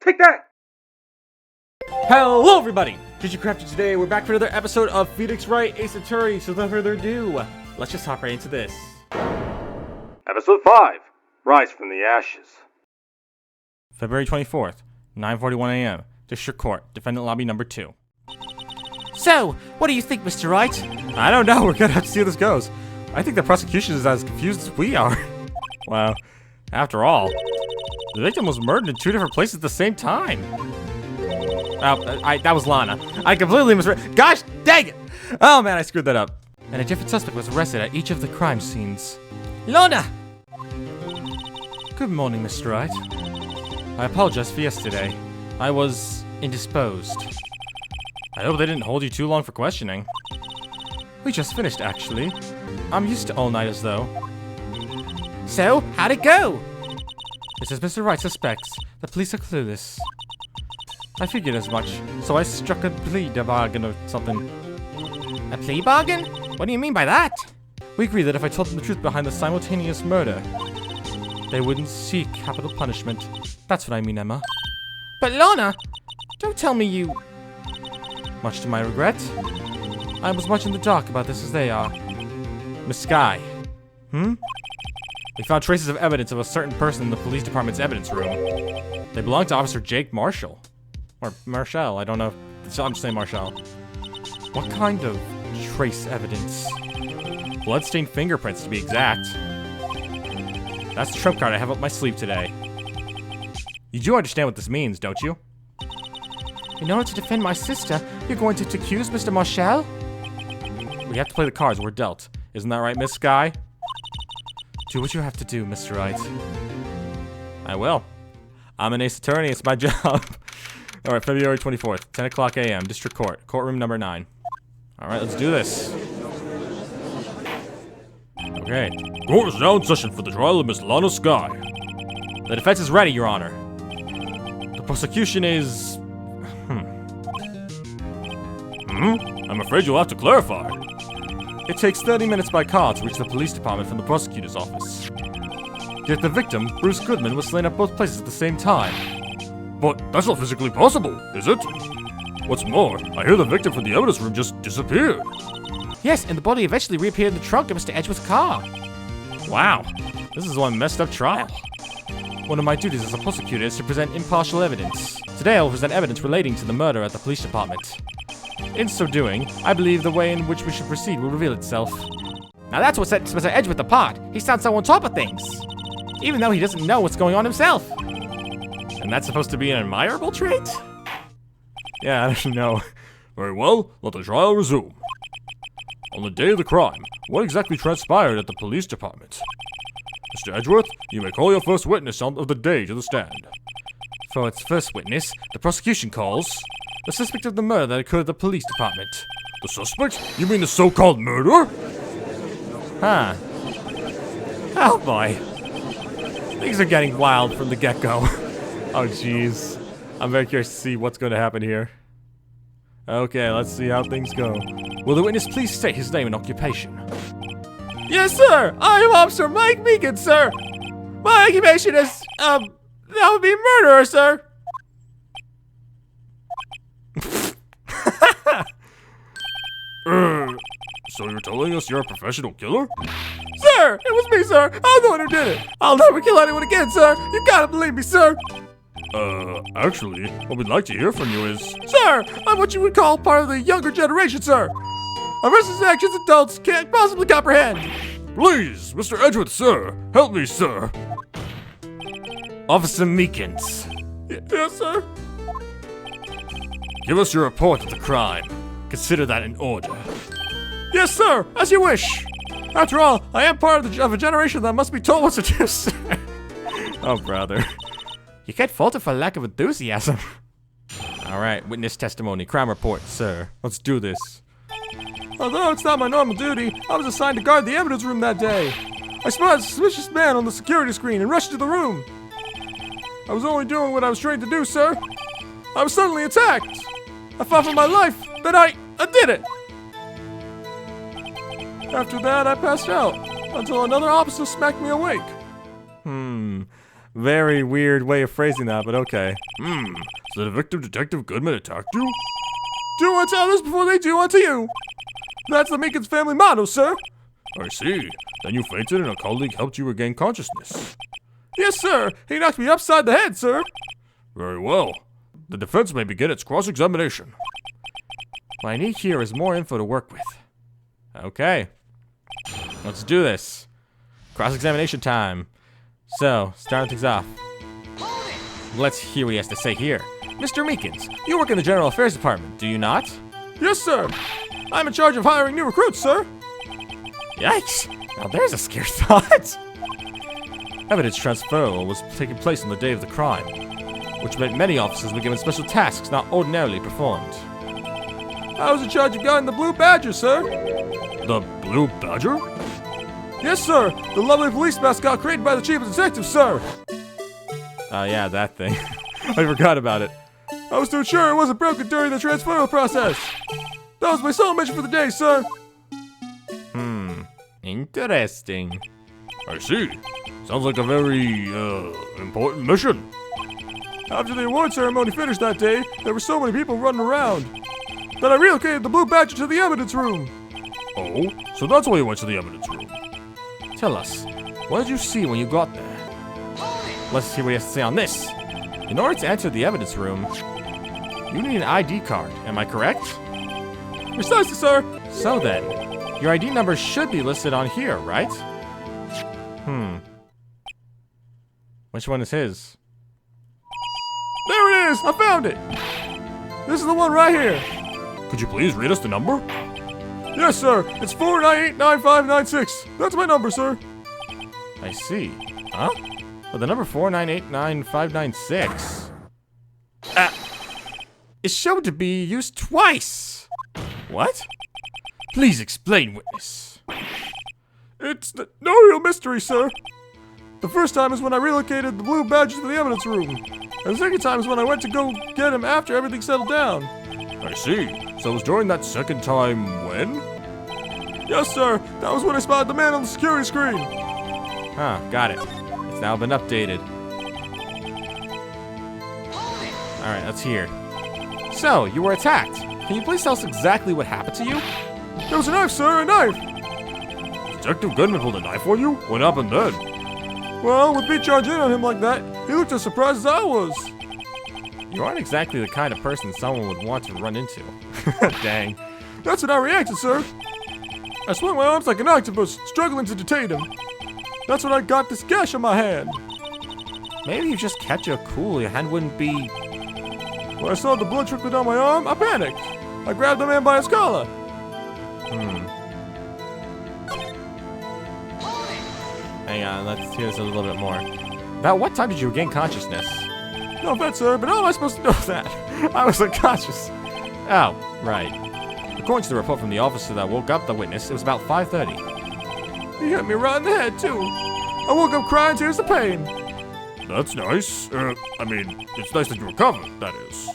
Take that! Hello everybody! GG Crafted today, we're back for another episode of Phoenix Wright Ace Attorney, so without further ado, let's just hop right into this. Episode 5, Rise from the Ashes. February 24th, 9:41 a.m. District Court, Defendant Lobby Number 2. So, what do you think, Mr. Wright? I don't know, we're gonna have to see how this goes. I think the prosecution is as confused as we are. Wow. After all, the victim was murdered in 2 different places at the same time. Oh, that was Lana. I completely misread. Gosh, dang it! Oh man, I screwed that up. And a different suspect was arrested at each of the crime scenes. Lana! Good morning, Mr. Wright. I apologize for yesterday. I was indisposed. I hope they didn't hold you too long for questioning. We just finished, actually. I'm used to all-nighters, though. So, how'd it go? Just as Mr. Wright suspects, the police are clueless. I figured as much, so I struck a plea bargain or something. A plea bargain? What do you mean by that? We agreed that if I told them the truth behind the simultaneous murder, they wouldn't seek capital punishment. That's what I mean, Emma. But Lana, don't tell me you... Much to my regret, I was much in the dark about this as they are. Miss Skye. We found traces of evidence of a certain person in the police department's evidence room. They belong to Officer Jake Marshall. Or Marshal, I don't know. I'm saying Marshal. What kind of trace evidence? Bloodstained fingerprints, to be exact. That's the trump card I have up my sleeve today. You do understand what this means, don't you? In order to defend my sister, you're going to accuse Mr. Marshal? We have to play the cards we're dealt. Isn't that right, Miss Skye? Do what you have to do, Mr. Wright. I will. I'm an ace attorney, it's my job. Alright, February 24th, 10 o'clock a.m., District Court, courtroom number 9. Alright, let's do this. Okay. Court is now in session for the trial of Miss Lana Skye. The defense is ready, Your Honor. The prosecution is... I'm afraid you'll have to clarify. It takes 30 minutes by car to reach the police department from the prosecutor's office. Yet the victim, Bruce Goodman, was slain at both places at the same time. But that's not physically possible, is it? What's more, I hear the victim from the evidence room just disappeared. Yes, and the body eventually reappeared in the trunk of Mr. Edgeworth's car. Wow, this is one messed up trial. One of my duties as a prosecutor is to present impartial evidence. Today I will present evidence relating to the murder at the police department. In so doing, I believe the way in which we should proceed will reveal itself. Now that's what sets Mr. Edgeworth apart. He sounds so on top of things. Even though he doesn't know what's going on himself. And that's supposed to be an admirable trait? Yeah, I don't know. Very well, let the trial resume. On the day of the crime, what exactly transpired at the police department? Mr. Edgeworth, you may call your first witness of the day to the stand. For its first witness, the prosecution calls the suspect of the murder that occurred at the police department. The suspect? You mean the so-called murderer? Huh. Oh boy. Things are getting wild from the get-go. Oh jeez. I'm very curious to see what's going to happen here. Okay, let's see how things go. Will the witness please state his name and occupation? Yes, sir! I am Officer Mike Meekin, sir! My occupation is, that would be murderer, sir! So you're telling us you're a professional killer? Sir! It was me, sir! I'm the one who did it! I'll never kill anyone again, sir! You gotta believe me, sir! Actually, what we'd like to hear from you is... Sir! I'm what you would call part of the younger generation, sir! A person's actions adults can't possibly comprehend! Please, Mr. Edgeworth, sir! Help me, sir! Officer Meekins. Yes, sir? Give us your report of the crime. Consider that in order. Yes, sir! As you wish! After all, I am part of a generation that must be told what to do, sir. Oh, brother. You can't fault it for lack of enthusiasm. Alright, witness testimony, crime report, sir. Let's do this. Although it's not my normal duty, I was assigned to guard the evidence room that day. I spotted a suspicious man on the security screen and rushed to the room. I was only doing what I was trained to do, sir. I was suddenly attacked. I fought for my life, then I did it. After that, I passed out until another officer smacked me awake. Very weird way of phrasing that, but okay. So the victim, Detective Goodman, attacked you? Do unto others before they do unto you. That's the Meekins family motto, sir. I see. Then you fainted and a colleague helped you regain consciousness. Yes, sir. He knocked me upside the head, sir. Very well. The defense may begin its cross-examination. What I need here is more info to work with. Okay. Let's do this. Cross-examination time. So, starting things off. Let's hear what he has to say here. Mr. Meekins, you work in the General Affairs Department, do you not? Yes, sir. I'm in charge of hiring new recruits, sir. Yikes! Now there's a scary thought! Evidence transfer was taking place on the day of the crime, which meant many officers were given special tasks not ordinarily performed. I was in charge of guarding the Blue Badger, sir. The Blue Badger? Yes, sir. The lovely police mascot created by the chief of detectives, sir. Oh yeah, that thing. I forgot about it. I was to ensure it wasn't broken during the transfer process. That was my sole mission for the day, sir. Interesting. I see. Sounds like a very, important mission. After the award ceremony finished that day, there were so many people running around that I relocated the Blue Badger to the evidence room. Oh, so that's why you went to the evidence room. Tell us, what did you see when you got there? Let's hear what he has to say on this. In order to enter the evidence room, you need an ID card, am I correct? Precisely, sir. So then, your ID number should be listed on here, right? Which one is his? There it is! I found it! This is the one right here. Could you please read us the number? Yes, sir. It's 4989596. That's my number, sir. I see. Huh? Well, the number 4989596 is shown to be used twice. What? Please explain, witness. It's no real mystery, sir. The first time is when I relocated the Blue Badger to the evidence room. And the second time is when I went to go get him after everything settled down. I see. So it was during that second time when? Yes, sir. That was when I spotted the man on the security screen. Huh, got it. It's now been updated. Alright, let's hear. So, you were attacked. Can you please tell us exactly what happened to you? There was a knife, sir, a knife! Detective Goodman pulled a knife on you? What happened then? Well, with me charging in on him like that, he looked as surprised as I was. You aren't exactly the kind of person someone would want to run into. Dang. That's what I reacted, sir. I swung my arms like an octopus, struggling to detain him. That's when I got this gash on my hand. Maybe you just kept your cool, your hand wouldn't be... When I saw the blood trickling down my arm, I panicked. I grabbed the man by his collar. Hang on, let's hear this a little bit more. About what time did you regain consciousness? No offense, sir, but how am I supposed to know that? I was unconscious. Oh, right. According to the report from the officer that woke up the witness, it was about 5:30. He hit me right in the head, too. I woke up crying tears of pain. That's nice. I mean, it's nice that you recovered, that is.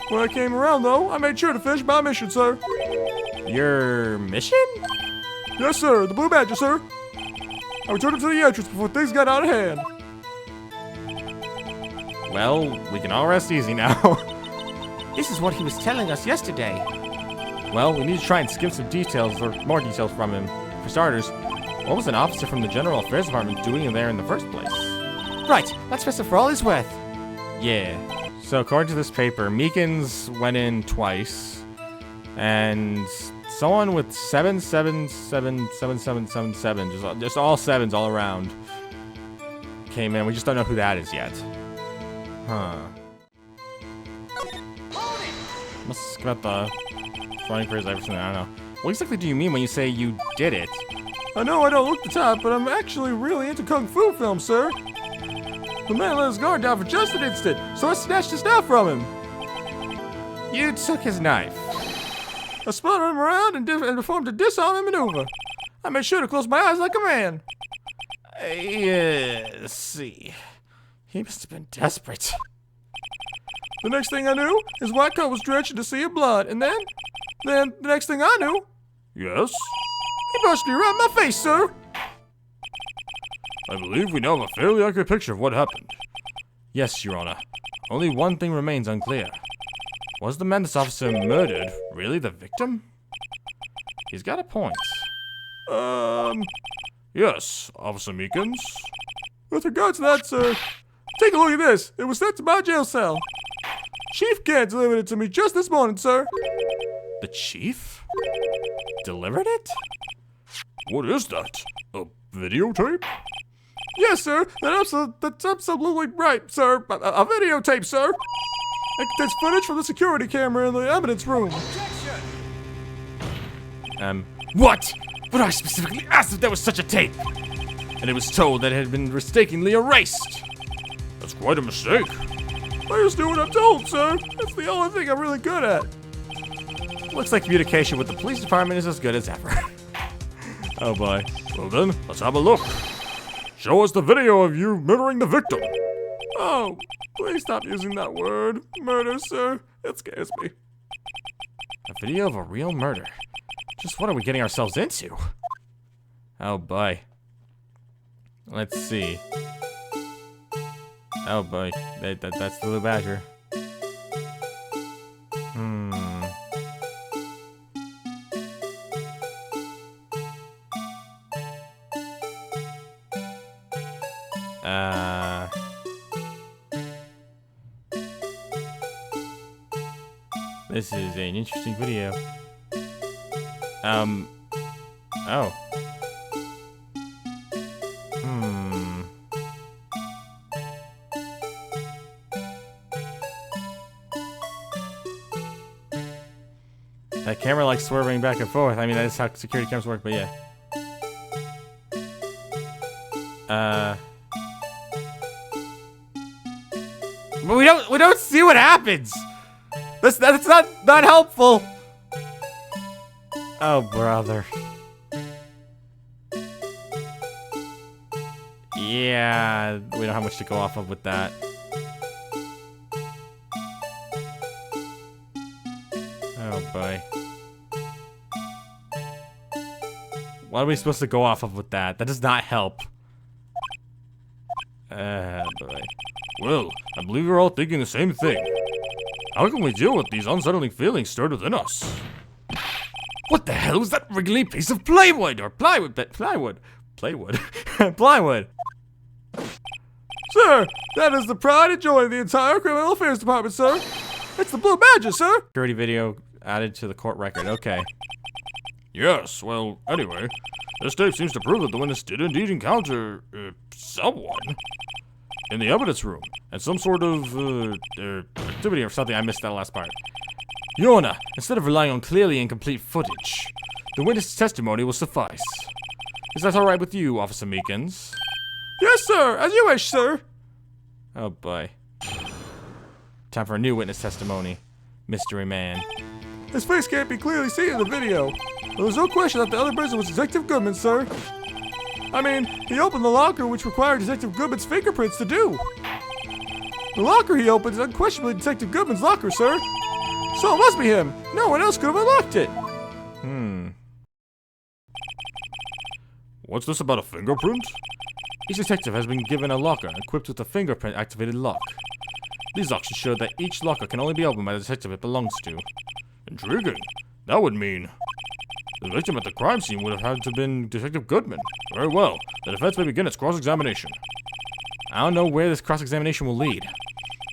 When I came around, though, I made sure to finish my mission, sir. Your mission? Yes, sir. The Blue Badger, sir. I returned him to the entrance before things got out of hand. Well, we can all rest easy now. This is what he was telling us yesterday. Well, we need to try and skim some details, or more details from him. For starters, what was an officer from the General Affairs Department doing in there in the first place? Right, let's fess it for all he's worth. Yeah. So according to this paper, Meekins went in twice, and someone with 7777777, just all sevens all around, came in. We just don't know who that is yet. Huh. Must skim out the flying phrase Everson. I don't know. What exactly do you mean when you say you did it? I know I don't look the type, but I'm actually really into kung fu films, sir. The man let his guard down for just an instant, so I snatched his knife from him. You took his knife. I spun him around and performed a disarming maneuver. I made sure to close my eyes like a man. Let's see. He must have been desperate. The next thing I knew, his white coat was drenched in a sea of blood, and then the next thing I knew... Yes? He punched me right in my face, sir. I believe we now have a fairly accurate picture of what happened. Yes, Your Honor. Only one thing remains unclear. Was the man this officer murdered really the victim? He's got a point. Yes, Officer Meekins. With regards to that, sir, take a look at this. It was sent to my jail cell. Chief Gant delivered it to me just this morning, sir. The chief? Delivered it? What is that? A videotape? Yes, sir. That's absolutely right, sir. A videotape, sir. There's footage from the security camera in the evidence room. What? But I specifically asked if there was such a tape. And it was told that it had been mistakenly erased. That's quite a mistake. I just do what I'm told, sir. That's the only thing I'm really good at. Looks like communication with the police department is as good as ever. Oh boy. Well then, let's have a look. Show us the video of you murdering the victim. Oh, please stop using that word. Murder, sir. It scares me. A video of a real murder. Just what are we getting ourselves into? Oh boy. Let's see. Oh boy. That's the Blue Badger. This is an interesting video. Oh. That camera likes swerving back and forth. I mean, that's how security cameras work, but yeah. But we don't see what happens. That's not helpful. Oh, brother. Yeah, we don't have much to go off of with that. Oh boy. What are we supposed to go off of with that? That does not help. Boy. Well, I believe we're all thinking the same thing. How can we deal with these unsettling feelings stirred within us? What the hell was that wriggly piece of plywood or plywood? Plywood. Plywood. Sir, that is the pride and joy of the entire criminal affairs department, sir. It's the Blue Badger, sir. Security video added to the court record. Okay. Yes, well, anyway, this tape seems to prove that the witness did indeed encounter, someone in the evidence room and some sort of, Activity or something. I missed that last part. Your Honor, instead of relying on clearly incomplete footage, the witness's testimony will suffice. Is that alright with you, Officer Meekins? Yes, sir. As you wish, sir. Oh boy. Time for a new witness testimony. Mystery Man. His face can't be clearly seen in the video. But there's no question that the other person was Detective Goodman, sir. I mean, he opened the locker which required Detective Goodman's fingerprints to do. The locker he opened is unquestionably Detective Goodman's locker, sir. So it must be him. No one else could have unlocked it. What's this about a fingerprint? Each detective has been given a locker equipped with a fingerprint-activated lock. These locks ensure that each locker can only be opened by the detective it belongs to. Intriguing. That would mean the victim at the crime scene would have had to have been Detective Goodman. Very well. The defense may begin its cross-examination. I don't know where this cross-examination will lead,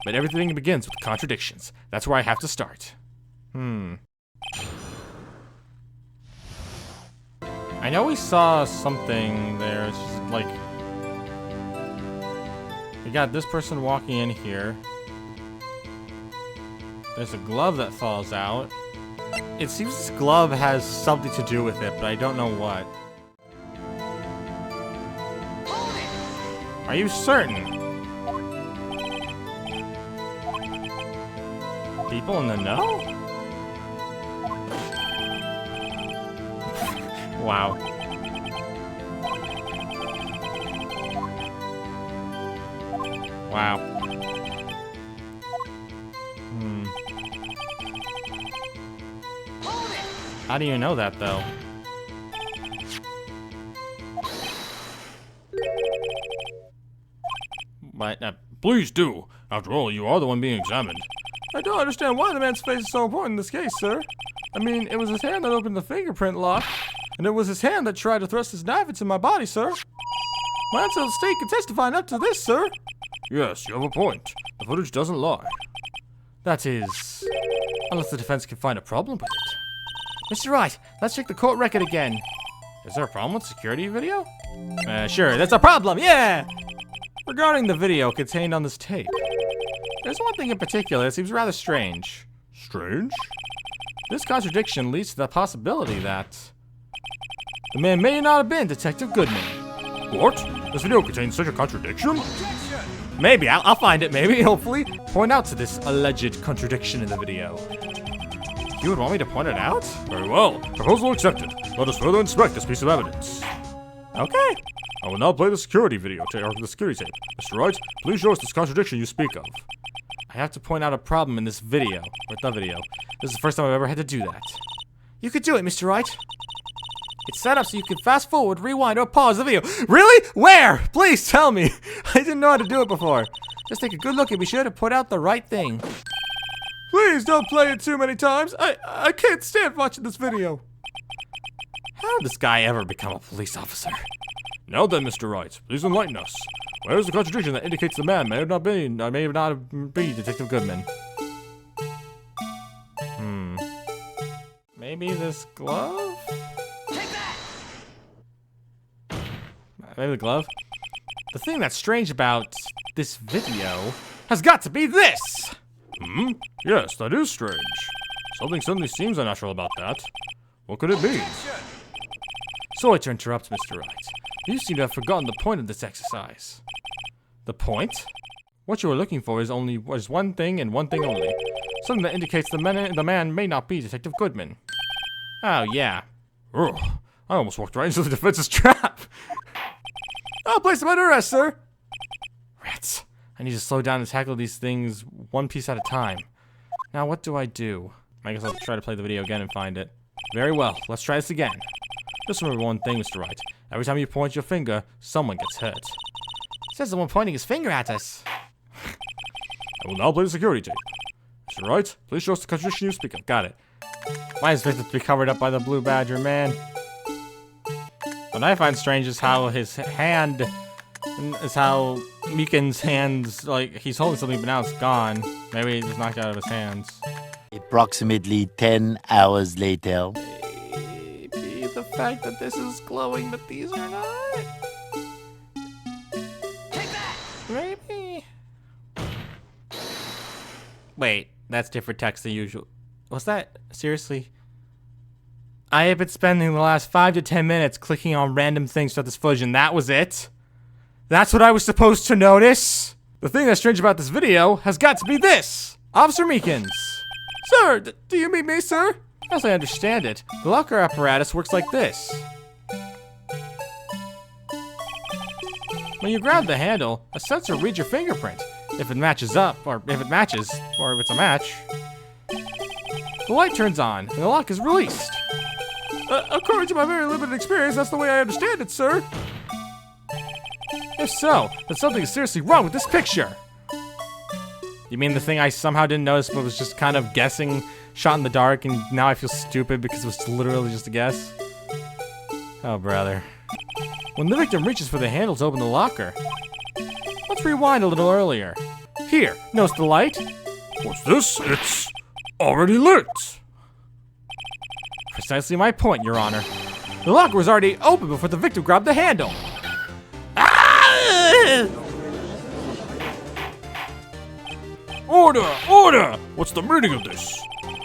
but everything begins with contradictions. That's where I have to start. I know we saw something there. It's just like... We got this person walking in here. There's a glove that falls out. It seems this glove has something to do with it, but I don't know what. Are you certain? People in the know? Wow. Wow. How do you know that, though? but, Please do. After all, you are the one being examined. I don't understand why the man's face is so important in this case, sir. I mean, it was his hand that opened the fingerprint lock, and it was his hand that tried to thrust his knife into my body, sir. My unselled state can testify not to this, sir. Yes, you have a point. The footage doesn't lie. that is... unless the defense can find a problem with it. Mr. Wright, let's check the court record again. Is there a problem with security video? Sure, that's a problem, yeah! Regarding the video contained on this tape, there's one thing in particular that seems rather strange. Strange? This contradiction leads to the possibility that the man may not have been Detective Goodman. What? This video contains such a contradiction? Maybe, I'll find it, maybe, hopefully. Point out to this alleged contradiction in the video. You would want me to point it out? Very well. Proposal accepted. Let us further inspect this piece of evidence. Okay. I will now play the security video, or the security tape. Mr. Wright, please show us this contradiction you speak of. I have to point out a problem in this video, or the video. This is the first time I've ever had to do that. You could do it, Mr. Wright. It's set up so you can fast forward, rewind, or pause the video. Really? Where? Please tell me. I didn't know how to do it before. Just take a good look and be sure to put out the right thing. Please don't play it too many times. I can't stand watching this video. How did this guy ever become a police officer? Now then, Mr. Wright, please enlighten us. Where is the contradiction that indicates the man may have not been Detective Goodman? Maybe this glove? Take that! Maybe the glove? The thing that's strange about this video has got to be this! Yes, that is strange. Something suddenly seems unnatural about that. What could it be? Sorry to interrupt, Mr. Wright. You seem to have forgotten the point of this exercise. The point? What you are looking for is one thing and one thing only. Something that indicates the man may not be Detective Goodman. Oh, yeah. Ugh, I almost walked right into the defense's trap. I'll place him under arrest, sir. Rats. I need to slow down and tackle these things one piece at a time. Now, what do? I guess I'll try to play the video again and find it. Very well. Let's try this again. Just remember one thing, Mr. Wright. Every time you point your finger, someone gets hurt. It says someone pointing his finger at us. I will now play the security tape. Mr. Wright, please show us the contradiction you speak of. Got it. Why is victim to be covered up by the blue badger, man? What I find strange is how his hand... is how Meekin's hands, like, he's holding something but now it's gone. Maybe it's knocked out of his hands. Approximately 10 hours later. Maybe the fact that this is glowing but these are not? Take that! Maybe? Wait, that's different text than usual. Was that seriously? I have been spending the last 5 to 10 minutes clicking on random things throughout this footage and that was it? That's what I was supposed to notice? The thing that's strange about this video has got to be this! Officer Meekins! Sir, do you mean me, sir? As I understand it, the locker apparatus works like this. When you grab the handle, a sensor reads your fingerprint. If it matches up, or if it's a match, the light turns on and the lock is released. According to my very limited experience, that's the way I understand it, sir. If so, then something is seriously wrong with this picture. You mean the thing I somehow didn't notice but was just kind of guessing, shot in the dark, and now I feel stupid because it was literally just a guess? Oh, brother. When the victim reaches for the handle to open the locker, let's rewind a little earlier. Here, notice the light? What's this? It's already lit. Precisely my point, Your Honor. The locker was already open before the victim grabbed the handle. Ah! Order! Order! What's the meaning of this?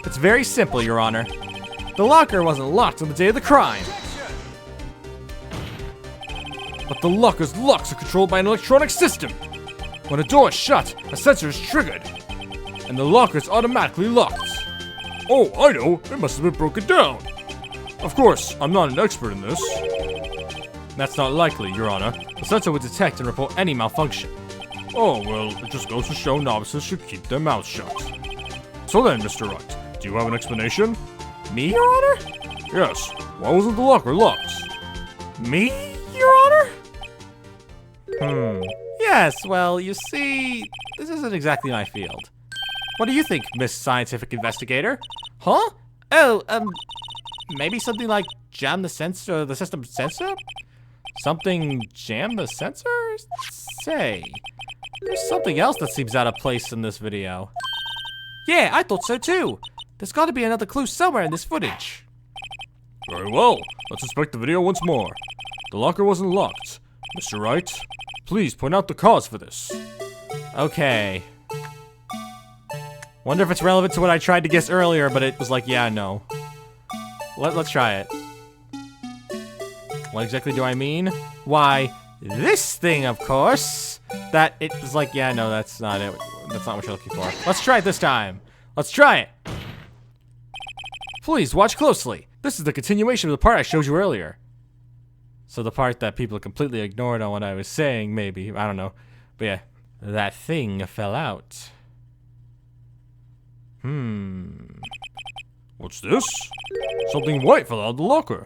It's very simple, Your Honor. The locker wasn't locked on the day of the crime. But the locker's locks are controlled by an electronic system. When a door is shut, a sensor is triggered, and the locker is automatically locked. Oh, I know. It must have been broken down. Of course, I'm not an expert in this. That's not likely, Your Honor. The sensor would detect and report any malfunction. Oh, well, it just goes to show novices should keep their mouths shut. So then, Mr. Wright, do you have an explanation? Me, Your Honor? Yes. Why wasn't the locker locked? Me, Your Honor? Yes, well, you see, this isn't exactly my field. What do you think, Miss Scientific Investigator? Huh? Oh, maybe something like jam the sensor, the system sensor? Something jam the sensor? Say, there's something else that seems out of place in this video. Yeah, I thought so too. There's got to be another clue somewhere in this footage. Very well. Let's inspect the video once more. The locker wasn't locked. Mr. Wright, please point out the cause for this. Okay. Wonder if it's relevant to what I tried to guess earlier, but it was like, yeah, no. Let's try it. What exactly do I mean? Why, this thing, of course. That it was like, yeah, no, that's not it. That's not what you're looking for. Let's try it this time. Let's try it. Please watch closely. This is the continuation of the part I showed you earlier. So the part that people completely ignored on what I was saying, maybe. I don't know. But yeah, that thing fell out. What's this? Something white fell out of the locker.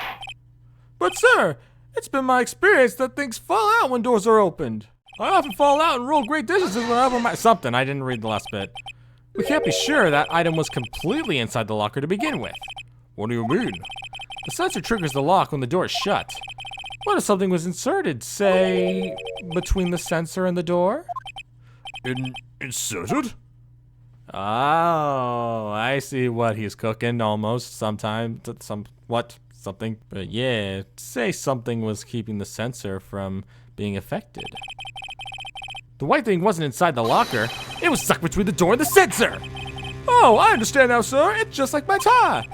But sir, it's been my experience that things fall out when doors are opened. I often fall out and roll great distances when I open my— Something, I didn't read the last bit. We can't be sure that item was completely inside the locker to begin with. What do you mean? The sensor triggers the lock when the door is shut. What if something was inserted, say, between the sensor and the door? Inserted? Oh, I see what he's cooking almost sometimes. Something. But yeah, say something was keeping the sensor from being affected. The white thing wasn't inside the locker. It was stuck between the door and the sensor. Oh, I understand now, sir. It's just like my tie.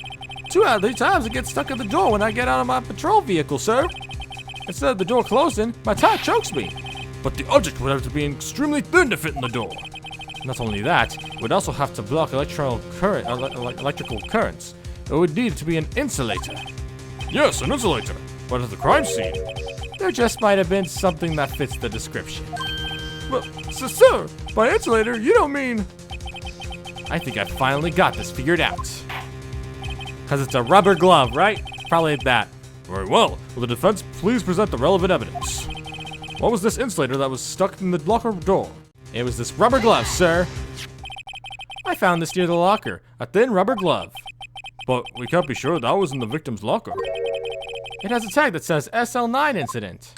2 out of 3 times it gets stuck at the door when I get out of my patrol vehicle, sir. Instead of the door closing, my tie chokes me. But the object would have to be extremely thin to fit in the door. Not only that, it would also have to block electrical currents. It would need to be an insulator. Yes, an insulator. But at the crime scene, There just might have been something that fits the description. Well, sir, by insulator, you don't mean— I think I finally got this figured out. Because it's a rubber glove, right? Probably that. very well. Will the defense please present the relevant evidence? What was this insulator that was stuck in the locker door? It was this rubber glove, sir. I found this near the locker. A thin rubber glove. But we can't be sure that was in the victim's locker. It has a tag that says SL9 incident.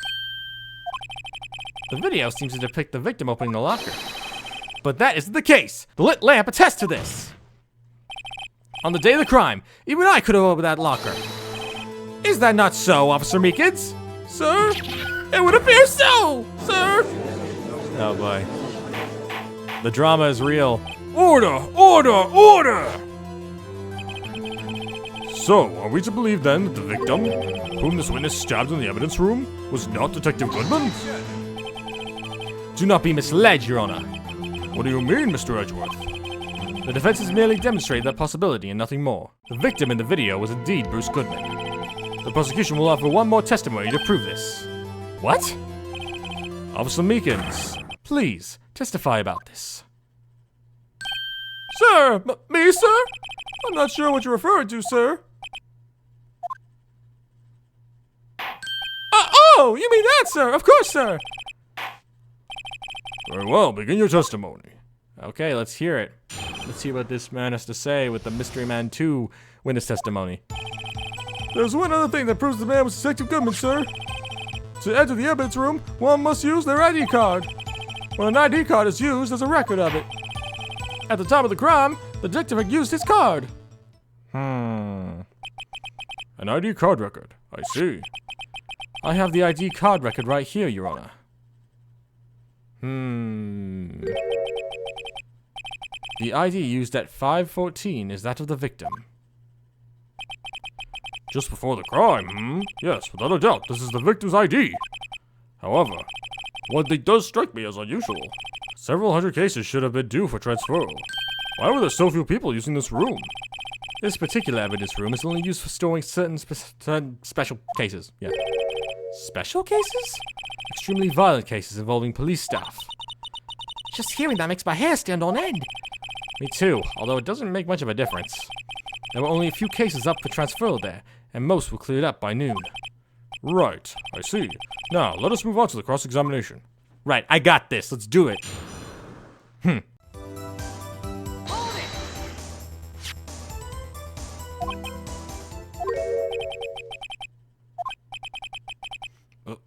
The video seems to depict the victim opening the locker. But that isn't the case. The lit lamp attests to this. On the day of the crime, even I could have opened that locker. Is that not so, Officer Meekins? Sir, it would appear so, sir. Oh boy. The drama is real. Order! Order! Order! So, are we to believe then that the victim, whom this witness stabbed in the evidence room, was not Detective Goodman? Do not be misled, Your Honor. What do you mean, Mr. Edgeworth? The defense has merely demonstrated that possibility and nothing more. The victim in the video was indeed Bruce Goodman. The prosecution will offer one more testimony to prove this. What? Officer Meekins, please testify about this. Sir, me, sir? I'm not sure what you're referring to, sir. Oh, you mean that, sir? Of course, sir. Very well, begin your testimony. Okay, let's hear it. Let's see what this man has to say with the Mystery Man 2 witness testimony. There's one other thing that proves the man was Detective Goodman, sir. To enter the evidence room, one must use their ID card. When an ID card is used, there's a record of it. At the time of the crime, the detective had used his card. An ID card record. I see. I have the ID card record right here, Your Honor. The ID used at 5:14 is that of the victim. Just before the crime, Yes, without a doubt, this is the victim's ID. However, one thing does strike me as unusual. Several hundred cases should have been due for transfer. Why were there so few people using this room? This particular evidence room is only used for storing certain special cases. Yeah. Special cases? Extremely violent cases involving police staff. Just hearing that makes my hair stand on end. Me too, although it doesn't make much of a difference. There were only a few cases up for transfer there, and most were cleared up by noon. Right, I see. Now, let us move on to the cross-examination. Right, I got this. Let's do it.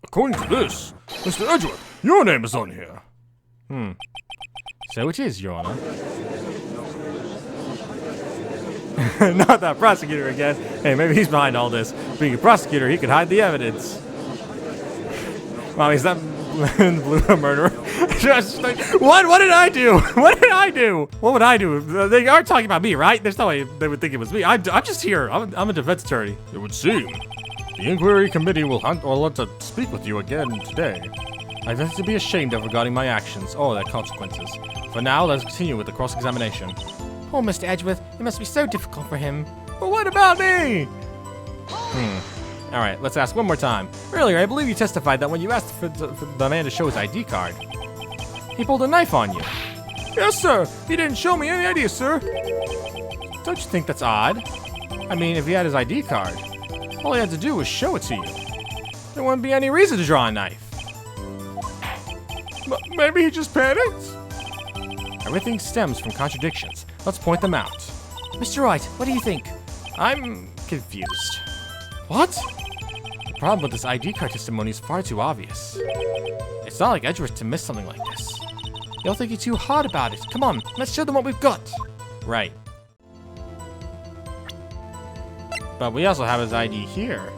According to this, Mr. Edgeworth, your name is on here. So it is, Your Honor. Not that prosecutor again. Hey, maybe he's behind all this. Being a prosecutor, he could hide the evidence. Mommy, is that blue murderer? Just like, what did I do? What did I do? What would I do? They are talking about me, right? There's no way they would think it was me. I'm just here. I'm a defense attorney. It would seem. The inquiry committee will want to speak with you again today. I have nothing to be ashamed of regarding my actions or their consequences. For now, let's continue with the cross-examination. Poor Mr. Edgeworth. It must be so difficult for him. But what about me? Alright, let's ask one more time. Earlier, I believe you testified that when you asked for the man to show his ID card, he pulled a knife on you. Yes, sir. He didn't show me any ID, sir. Don't you think that's odd? I mean, if he had his ID card, all he had to do was show it to you. There wouldn't be any reason to draw a knife. Maybe he just panicked? Everything stems from contradictions. Let's point them out. Mr. Wright, what do you think? I'm confused. What? The problem with this ID card testimony is far too obvious. It's not like Edgeworth to miss something like this. They'll think you're too hard about it. Come on, let's show them what we've got. Right. But we also have his ID here.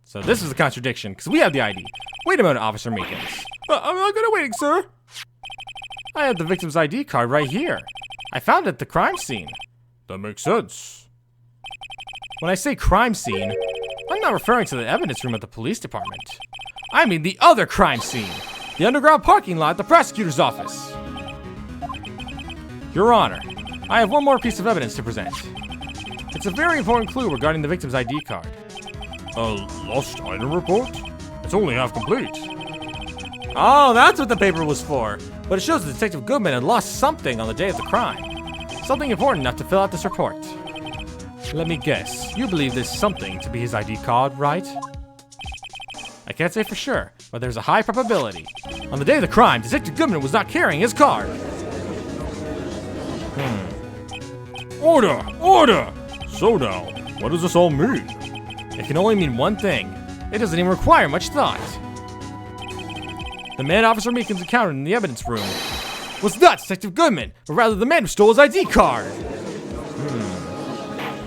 So this is a contradiction, because we have the ID. Wait a minute, Officer Meekins. I'm not gonna wait, sir. I have the victim's ID card right here. I found it at the crime scene. That makes sense. When I say crime scene, I'm not referring to the evidence room at the police department. I mean the other crime scene. The underground parking lot at the prosecutor's office. Your Honor, I have one more piece of evidence to present. It's a very important clue regarding the victim's ID card. A lost item report? It's only half complete. Oh, that's what the paper was for. But it shows that Detective Goodman had lost something on the day of the crime. Something important enough to fill out this report. Let me guess, you believe this something to be his ID card, right? I can't say for sure, but there's a high probability. On the day of the crime, Detective Goodman was not carrying his card. Order! Order! So now, what does this all mean? It can only mean one thing. It doesn't even require much thought. The man Officer Meekins encountered in the evidence room was not Detective Goodman, but rather the man who stole his ID card.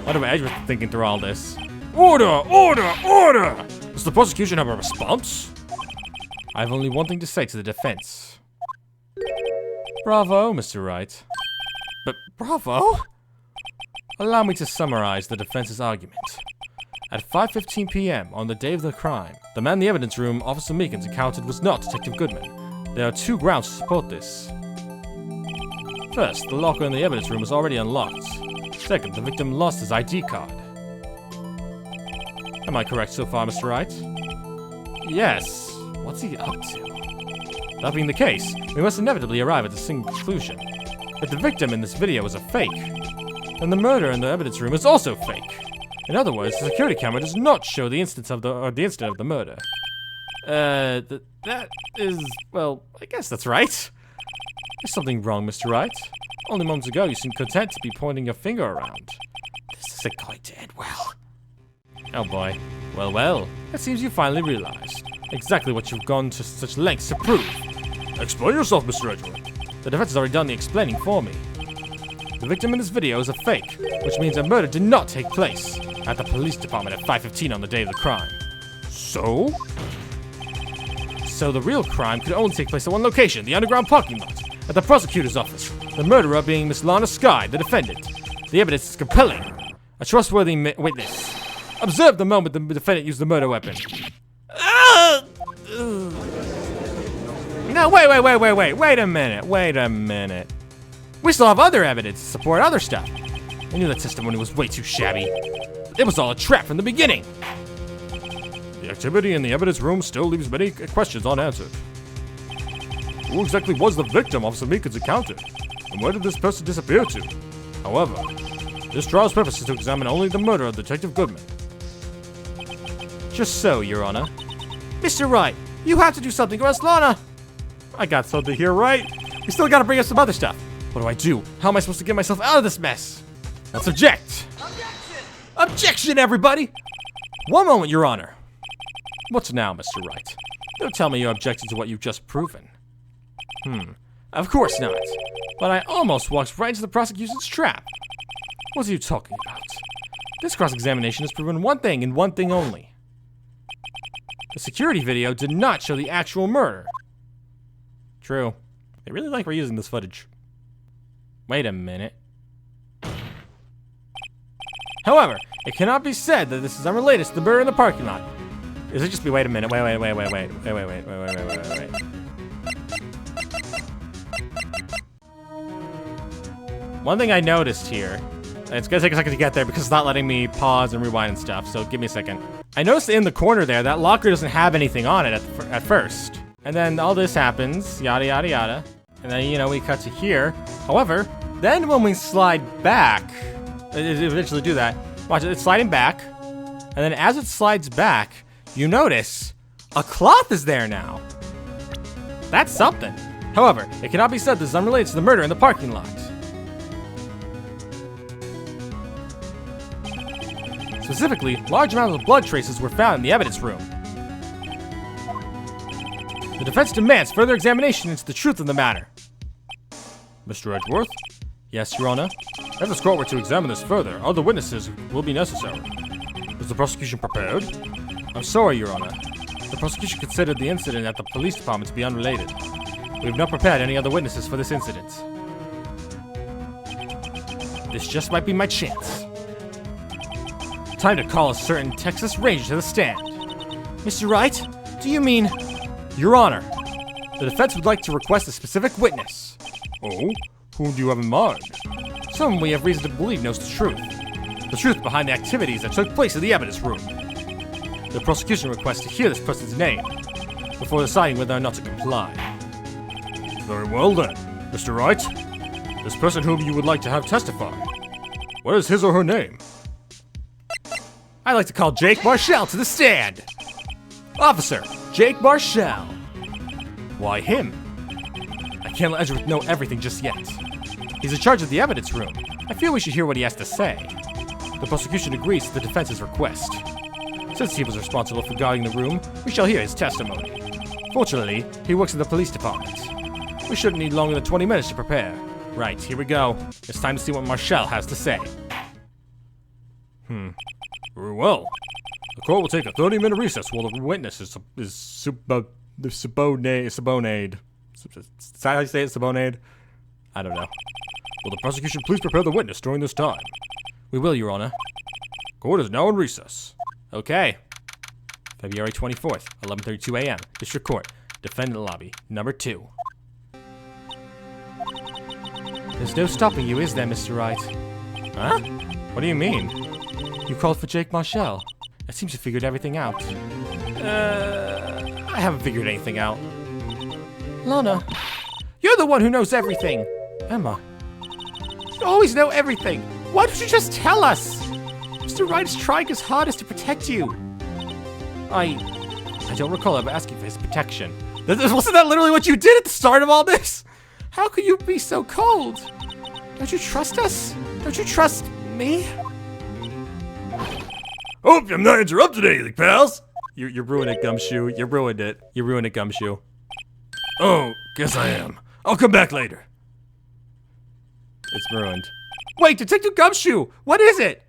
What about Edgeworth thinking through all this? Order! Order! Order! Does the prosecution have a response? I have only one thing to say to the defense. Bravo, Mr. Wright. But bravo? Allow me to summarize the defense's argument. At 5:15 p.m. on the day of the crime, the man in the evidence room Officer Meekins encountered was not Detective Goodman. There are two grounds to support this. First, the locker in the evidence room was already unlocked. Second, the victim lost his ID card. Am I correct so far, Mr. Wright? Yes. What's he up to? That being the case, we must inevitably arrive at the same conclusion. If the victim in this video is a fake, then the murder in the evidence room is also fake. In other words, the security camera does not show the incident of the murder. That is, well, I guess that's right. There's something wrong, Mr. Wright. Only moments ago, you seemed content to be pointing your finger around. This isn't going to end well. Oh boy. Well, well. It seems you finally realized exactly what you've gone to such lengths to prove. Explain yourself, Mr. Edgeworth. The defense has already done the explaining for me. The victim in this video is a fake, which means a murder did not take place at the police department at 5:15 on the day of the crime. So? So the real crime could only take place at one location, the underground parking lot, at the prosecutor's office. The murderer being Miss Lana Skye, the defendant. The evidence is compelling. A trustworthy witness. Observe the moment the defendant used the murder weapon. No, wait a minute. We still have other evidence to support other stuff. I knew that testimony was way too shabby. It was all a trap from the beginning. The activity in the evidence room still leaves many questions unanswered. Who exactly was the victim Officer Meekins encountered? And where did this person disappear to? However, this trial's purpose is to examine only the murder of Detective Goodman. Just so, Your Honor. Mr. Wright, You have to do something, or else Lana... I got something here, right? We still gotta bring up some other stuff. What do I do? How am I supposed to get myself out of this mess? Let's object. Objection, everybody! One moment, Your Honor. What's now, Mr. Wright? Don't tell me you're objecting to what you've just proven. Of course not. But I almost walked right into the prosecution's trap. What are you talking about? This cross-examination has proven one thing and one thing only. The security video did not show the actual murder. True. They really like reusing this footage. Wait a minute. However, it cannot be said that this is unrelated to the murder in the parking lot. Is it just be, wait a minute, wait. One thing I noticed here, and it's gonna take a second to get there because it's not letting me pause and rewind and stuff, so give me a second. I noticed in the corner there, that locker doesn't have anything on it at first. And then all this happens, yada yada yada. And then, you know, we cut to here. However, then when we slide back, it eventually do that. Watch it, it's sliding back. And then as it slides back, you notice a cloth is there now. That's something. However, it cannot be said this is unrelated to the murder in the parking lot. Specifically, large amounts of blood traces were found in the evidence room. The defense demands further examination into the truth of the matter. Mr. Edgeworth? Yes, Your Honor. If this court were to examine this further, other witnesses will be necessary. Is the prosecution prepared? I'm sorry, Your Honor. The prosecution considered the incident at the police department to be unrelated. We have not prepared any other witnesses for this incident. This just might be my chance. Time to call a certain Texas Ranger to the stand. Mr. Wright, do you mean... Your Honor, the defense would like to request a specific witness. Oh? Whom do you have in mind? Someone we have reason to believe knows the truth. The truth behind the activities that took place in the evidence room. The prosecution requests to hear this person's name before deciding whether or not to comply. Very well then. Mr. Wright, this person whom you would like to have testify, what is his or her name? I'd like to call Jake Marshal to the stand. Officer, Jake Marshal. Why him? I can't let Edgeworth know everything just yet. He's in charge of the evidence room. I feel we should hear what he has to say. The prosecution agrees to the defense's request. Since he was responsible for guarding the room, we shall hear his testimony. Fortunately, he works in the police department. We shouldn't need longer than 20 minutes to prepare. Right, here we go. It's time to see what Marshal has to say. Very well. The court will take a 30-minute recess while the witness is subonade. Is that how you say it, subonade? I don't know. Will the prosecution please prepare the witness during this time? We will, Your Honor. Court is now in recess. Okay. February 24th, 11:32 a.m. District Court, Defendant Lobby, number 2. There's no stopping you, is there, Mr. Wright? Huh? What do you mean? You called for Jake Marshal. It seems you figured everything out. I haven't figured anything out. Lana, you're the one who knows everything. Emma, you always know everything. Why don't you just tell us? Mr. Wright is trying his hardest to protect you. I don't recall ever asking for his protection. Wasn't that literally what you did at the start of all this? How could you be so cold? Don't you trust us? Don't you trust me? Hope I'm not interrupted anything, pals. You ruined it, Gumshoe. You ruined it. You ruined it, Gumshoe. Oh, guess I am. I'll come back later. It's ruined. Wait, Detective Gumshoe! What is it?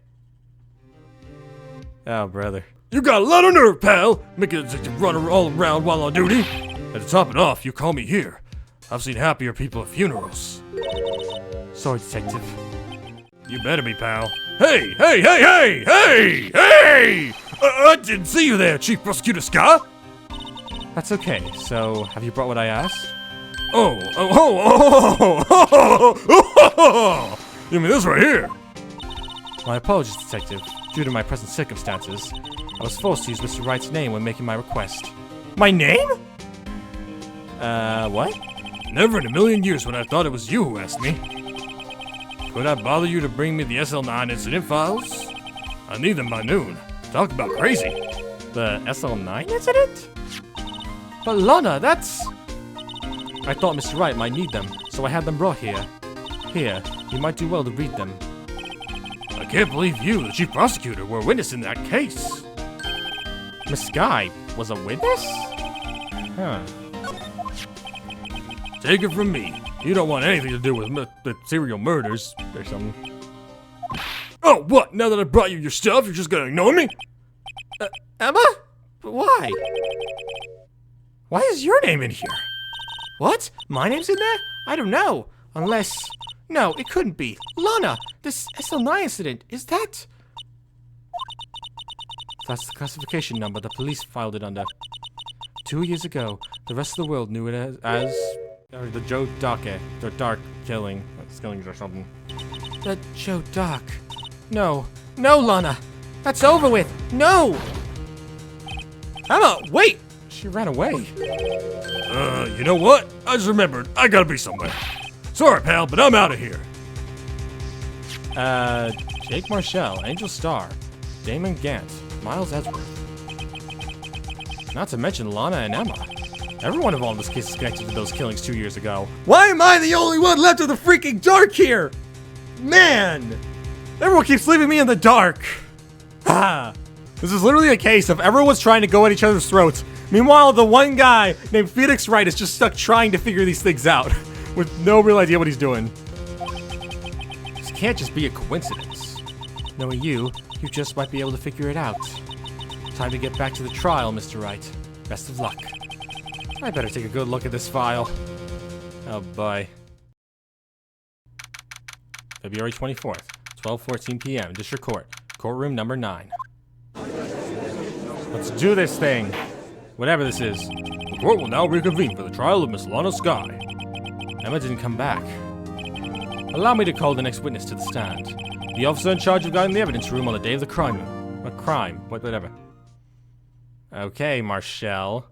Oh, brother. You got a lot of nerve, pal! Making a detective run all around while on duty. And to top it off, you call me here. I've seen happier people at funerals. Sorry, Detective. You better be, pal. Hey! I didn't see you there, Chief Prosecutor Scott! That's okay. So, have you brought what I asked? Oh! You mean this right here? My apologies, Detective. Due to my present circumstances, I was forced to use Mr. Wright's name when making my request. My name? What? Never in a million years would I thought it was you who asked me. Could I bother you to bring me the SL9 incident files? I need them by noon. Talk about crazy. The SL9 incident? But Lana, that's... I thought Mr. Wright might need them, so I had them brought here. Here, you might do well to read them. I can't believe you, the chief prosecutor, were a witness in that case. Miss Sky was a witness? Huh. Take it from me. You don't want anything to do with serial murders or something. Oh, what? Now that I brought you your stuff, you're just gonna ignore me? Emma? But why? Why is your name in here? What? My name's in there? I don't know. Unless... No, it couldn't be. Lana, this SL9 incident, is that... That's the classification number the police filed it under. 2 years ago, the rest of the world knew it as the Joe Dake, the Dark Killings or something. The Joe Dark. No, no, Lana, that's over with. No. Emma, wait. She ran away. You know what? I just remembered. I gotta be somewhere. Sorry, pal, but I'm out of here. Jake Marshall, Angel Starr, Damon Gant, Miles Edgeworth. Not to mention Lana and Emma. Everyone involved in this case is connected to those killings 2 years ago. Why am I the only one left in the freaking dark here? Man! Everyone keeps leaving me in the dark. Ah! This is literally a case of everyone's trying to go at each other's throats. Meanwhile, the one guy named Phoenix Wright is just stuck trying to figure these things out with no real idea what he's doing. This can't just be a coincidence. Knowing you just might be able to figure it out. Time to get back to the trial, Mr. Wright. Best of luck. I better take a good look at this file. Oh boy. February 24th, 12:14 p.m. District Court. Courtroom number 9. Let's do this thing. Whatever this is. The court will now reconvene for the trial of Miss Lana Sky. Emma didn't come back. Allow me to call the next witness to the stand. The officer in charge of guarding the evidence room on the day of the crime. Whatever. Okay, Marshal.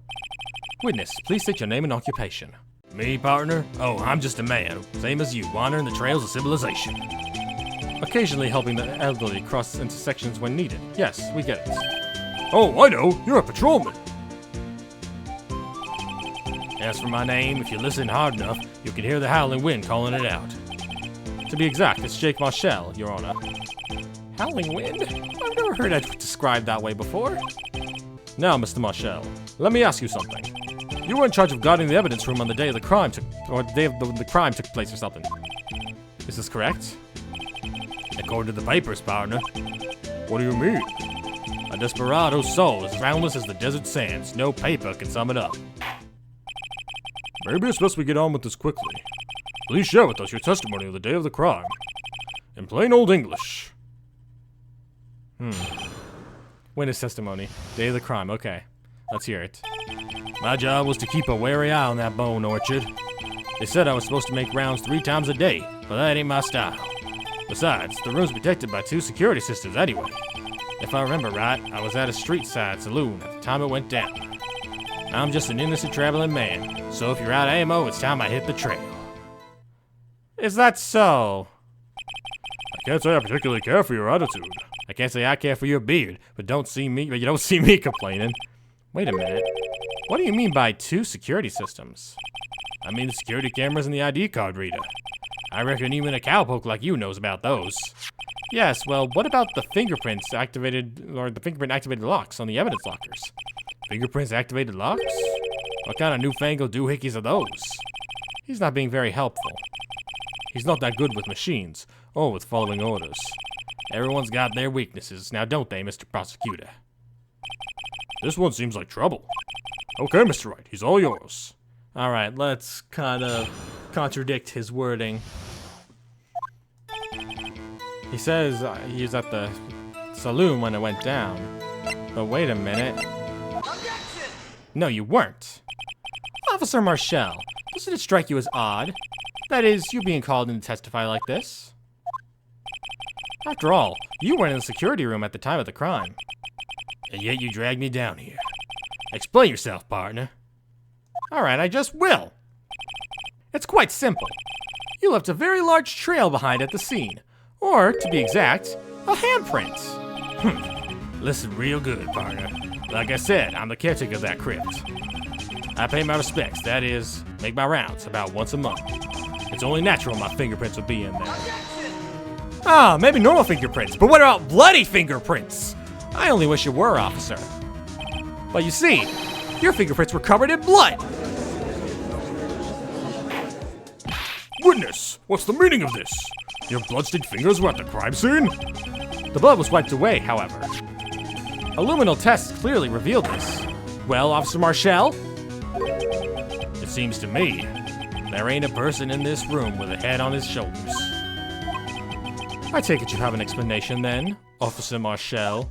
Witness, please state your name and occupation. Me, partner? Oh, I'm just a man, same as you, wandering the trails of civilization. Occasionally helping the elderly cross intersections when needed. Yes, we get it. Oh, I know, you're a patrolman. As for my name, if you listen hard enough, you can hear the howling wind calling it out. To be exact, it's Jake Marshall, Your Honor. Howling wind? I've never heard it described that way before. Now, Mr. Marshall, let me ask you something. You were in charge of guarding the evidence room on the day of the crime the crime took place or something. Is this correct? According to the papers, partner. What do you mean? A desperado's soul as boundless as the desert sands. No paper can sum it up. Maybe it's best we get on with this quickly. Please share with us your testimony of the day of the crime. In plain old English. Witness testimony. Day of the crime. Okay. Let's hear it. My job was to keep a wary eye on that bone orchard. They said I was supposed to make rounds 3 times a day, but that ain't my style. Besides, the room's protected by 2 security systems anyway. If I remember right, I was at a street side saloon at the time it went down. I'm just an innocent traveling man, so if you're out of ammo, it's time I hit the trail. Is that so? I can't say I particularly care for your attitude. I can't say I care for your beard, but you don't see me complaining. Wait a minute. What do you mean by 2 security systems? I mean the security cameras and the ID card reader. I reckon even a cowpoke like you knows about those. Yes, well, what about the fingerprint activated locks on the evidence lockers? Fingerprints activated locks? What kind of newfangled doohickeys are those? He's not being very helpful. He's not that good with machines, or with following orders. Everyone's got their weaknesses, now don't they, Mr. Prosecutor? This one seems like trouble. Okay, Mr. Wright, he's all yours. Alright, let's kind of contradict his wording. He says he was at the saloon when it went down. But wait a minute. Objection! No, you weren't. Officer Marshall, doesn't it strike you as odd? That is, you being called in to testify like this? After all, you weren't in the security room at the time of the crime. And yet you dragged me down here. Explain yourself, partner. Alright, I just will. It's quite simple. You left a very large trail behind at the scene. Or, to be exact, a handprint. Listen real good, partner. Like I said, I'm the caretaker of that crypt. I pay my respects, that is, make my rounds about once a month. It's only natural my fingerprints would be in there. Ah, maybe normal fingerprints, but what about bloody fingerprints? I only wish you were, officer. But you see, your fingerprints were covered in blood. Witness, what's the meaning of this? Your bloodstained fingers were at the crime scene? The blood was wiped away, however. A luminal test clearly revealed this. Well, Officer Marshal? It seems to me, there ain't a person in this room with a head on his shoulders. I take it you have an explanation then, Officer Marshal?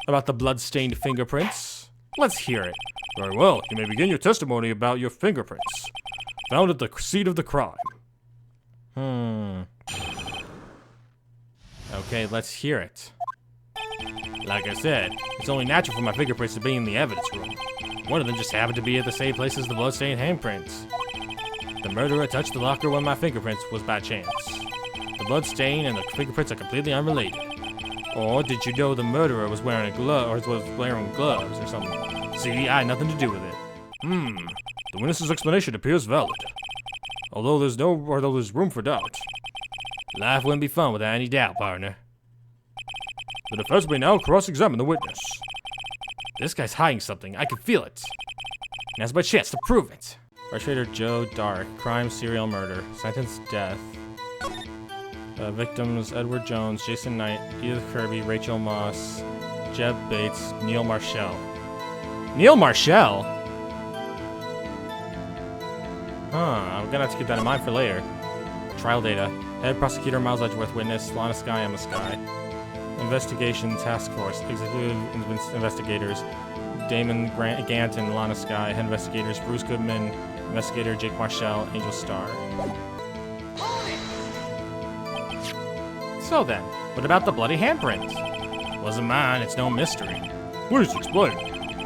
About the blood-stained fingerprints? Let's hear it. Very well, you may begin your testimony about your fingerprints. Found at the scene of the crime. Okay, let's hear it. Like I said, it's only natural for my fingerprints to be in the evidence room. One of them just happened to be at the same place as the bloodstained handprints. The murderer touched the locker when my fingerprints was by chance. The bloodstain and the fingerprints are completely unrelated. Or did you know the murderer was wearing a glove, or was wearing gloves or something? See, I had nothing to do with it. The witness's explanation appears valid. Although there's room for doubt. Life wouldn't be fun without any doubt, partner. The defense may now cross-examine the witness. This guy's hiding something. I can feel it. Now's my chance to prove it. Perpetrator Joe Dark, crime, serial murder, sentence death. Victims Edward Jones, Jason Knight, Edith Kirby, Rachel Moss, Jeb Bates, Neil Marshall. Neil Marshall? I'm gonna have to keep that in mind for later. Trial data. Head prosecutor Miles Edgeworth, witness Lana Sky, Emma Sky. Investigation Task Force, Executive Investigators, Damon Gant and Lana Sky, Head Investigators Bruce Goodman, Investigator Jake Marshall, Angel Star. So then, what about the bloody handprint? Wasn't mine, it's no mystery. Please explain.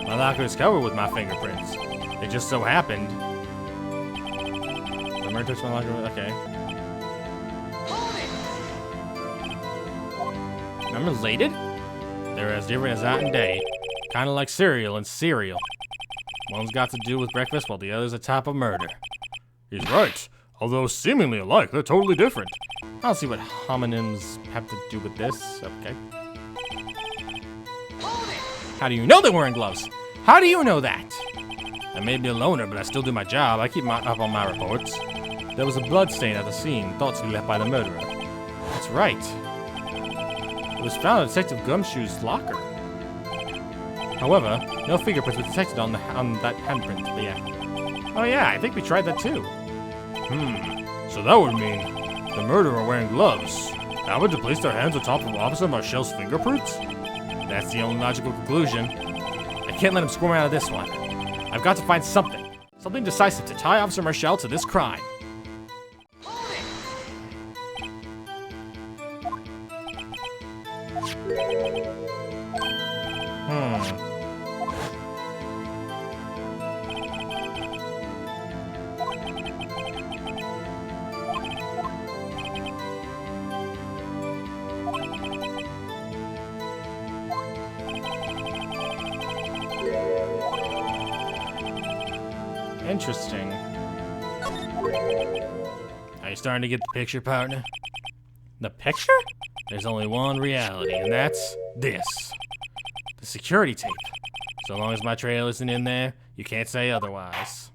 My locker is covered with my fingerprints. It just so happened. The murder touched my locker, okay. I'm related? They're as different as night and day. Kinda like cereal and cereal. One's got to do with breakfast while the other's a type of murder. He's right. Although seemingly alike, they're totally different. I don't see what homonyms have to do with this. Okay. How do you know they're wearing gloves? How do you know that? I may be a loner, but I still do my job. I keep up on my reports. There was a blood stain at the scene, thought to be left by the murderer. That's right. It was found in Detective Gumshoe's locker. However, no fingerprints were detected on that handprint, but yeah. Oh yeah, I think we tried that too. So that would mean the murderer wearing gloves happened to place their hands on top of Officer Marshall's fingerprints? That's the only logical conclusion. I can't let him squirm out of this one. I've got to find something. Something decisive to tie Officer Marshall to this crime. Interesting. Are you starting to get the picture, partner? The picture? There's only one reality, and that's this. The security tape. So long as my trail isn't in there, you can't say otherwise.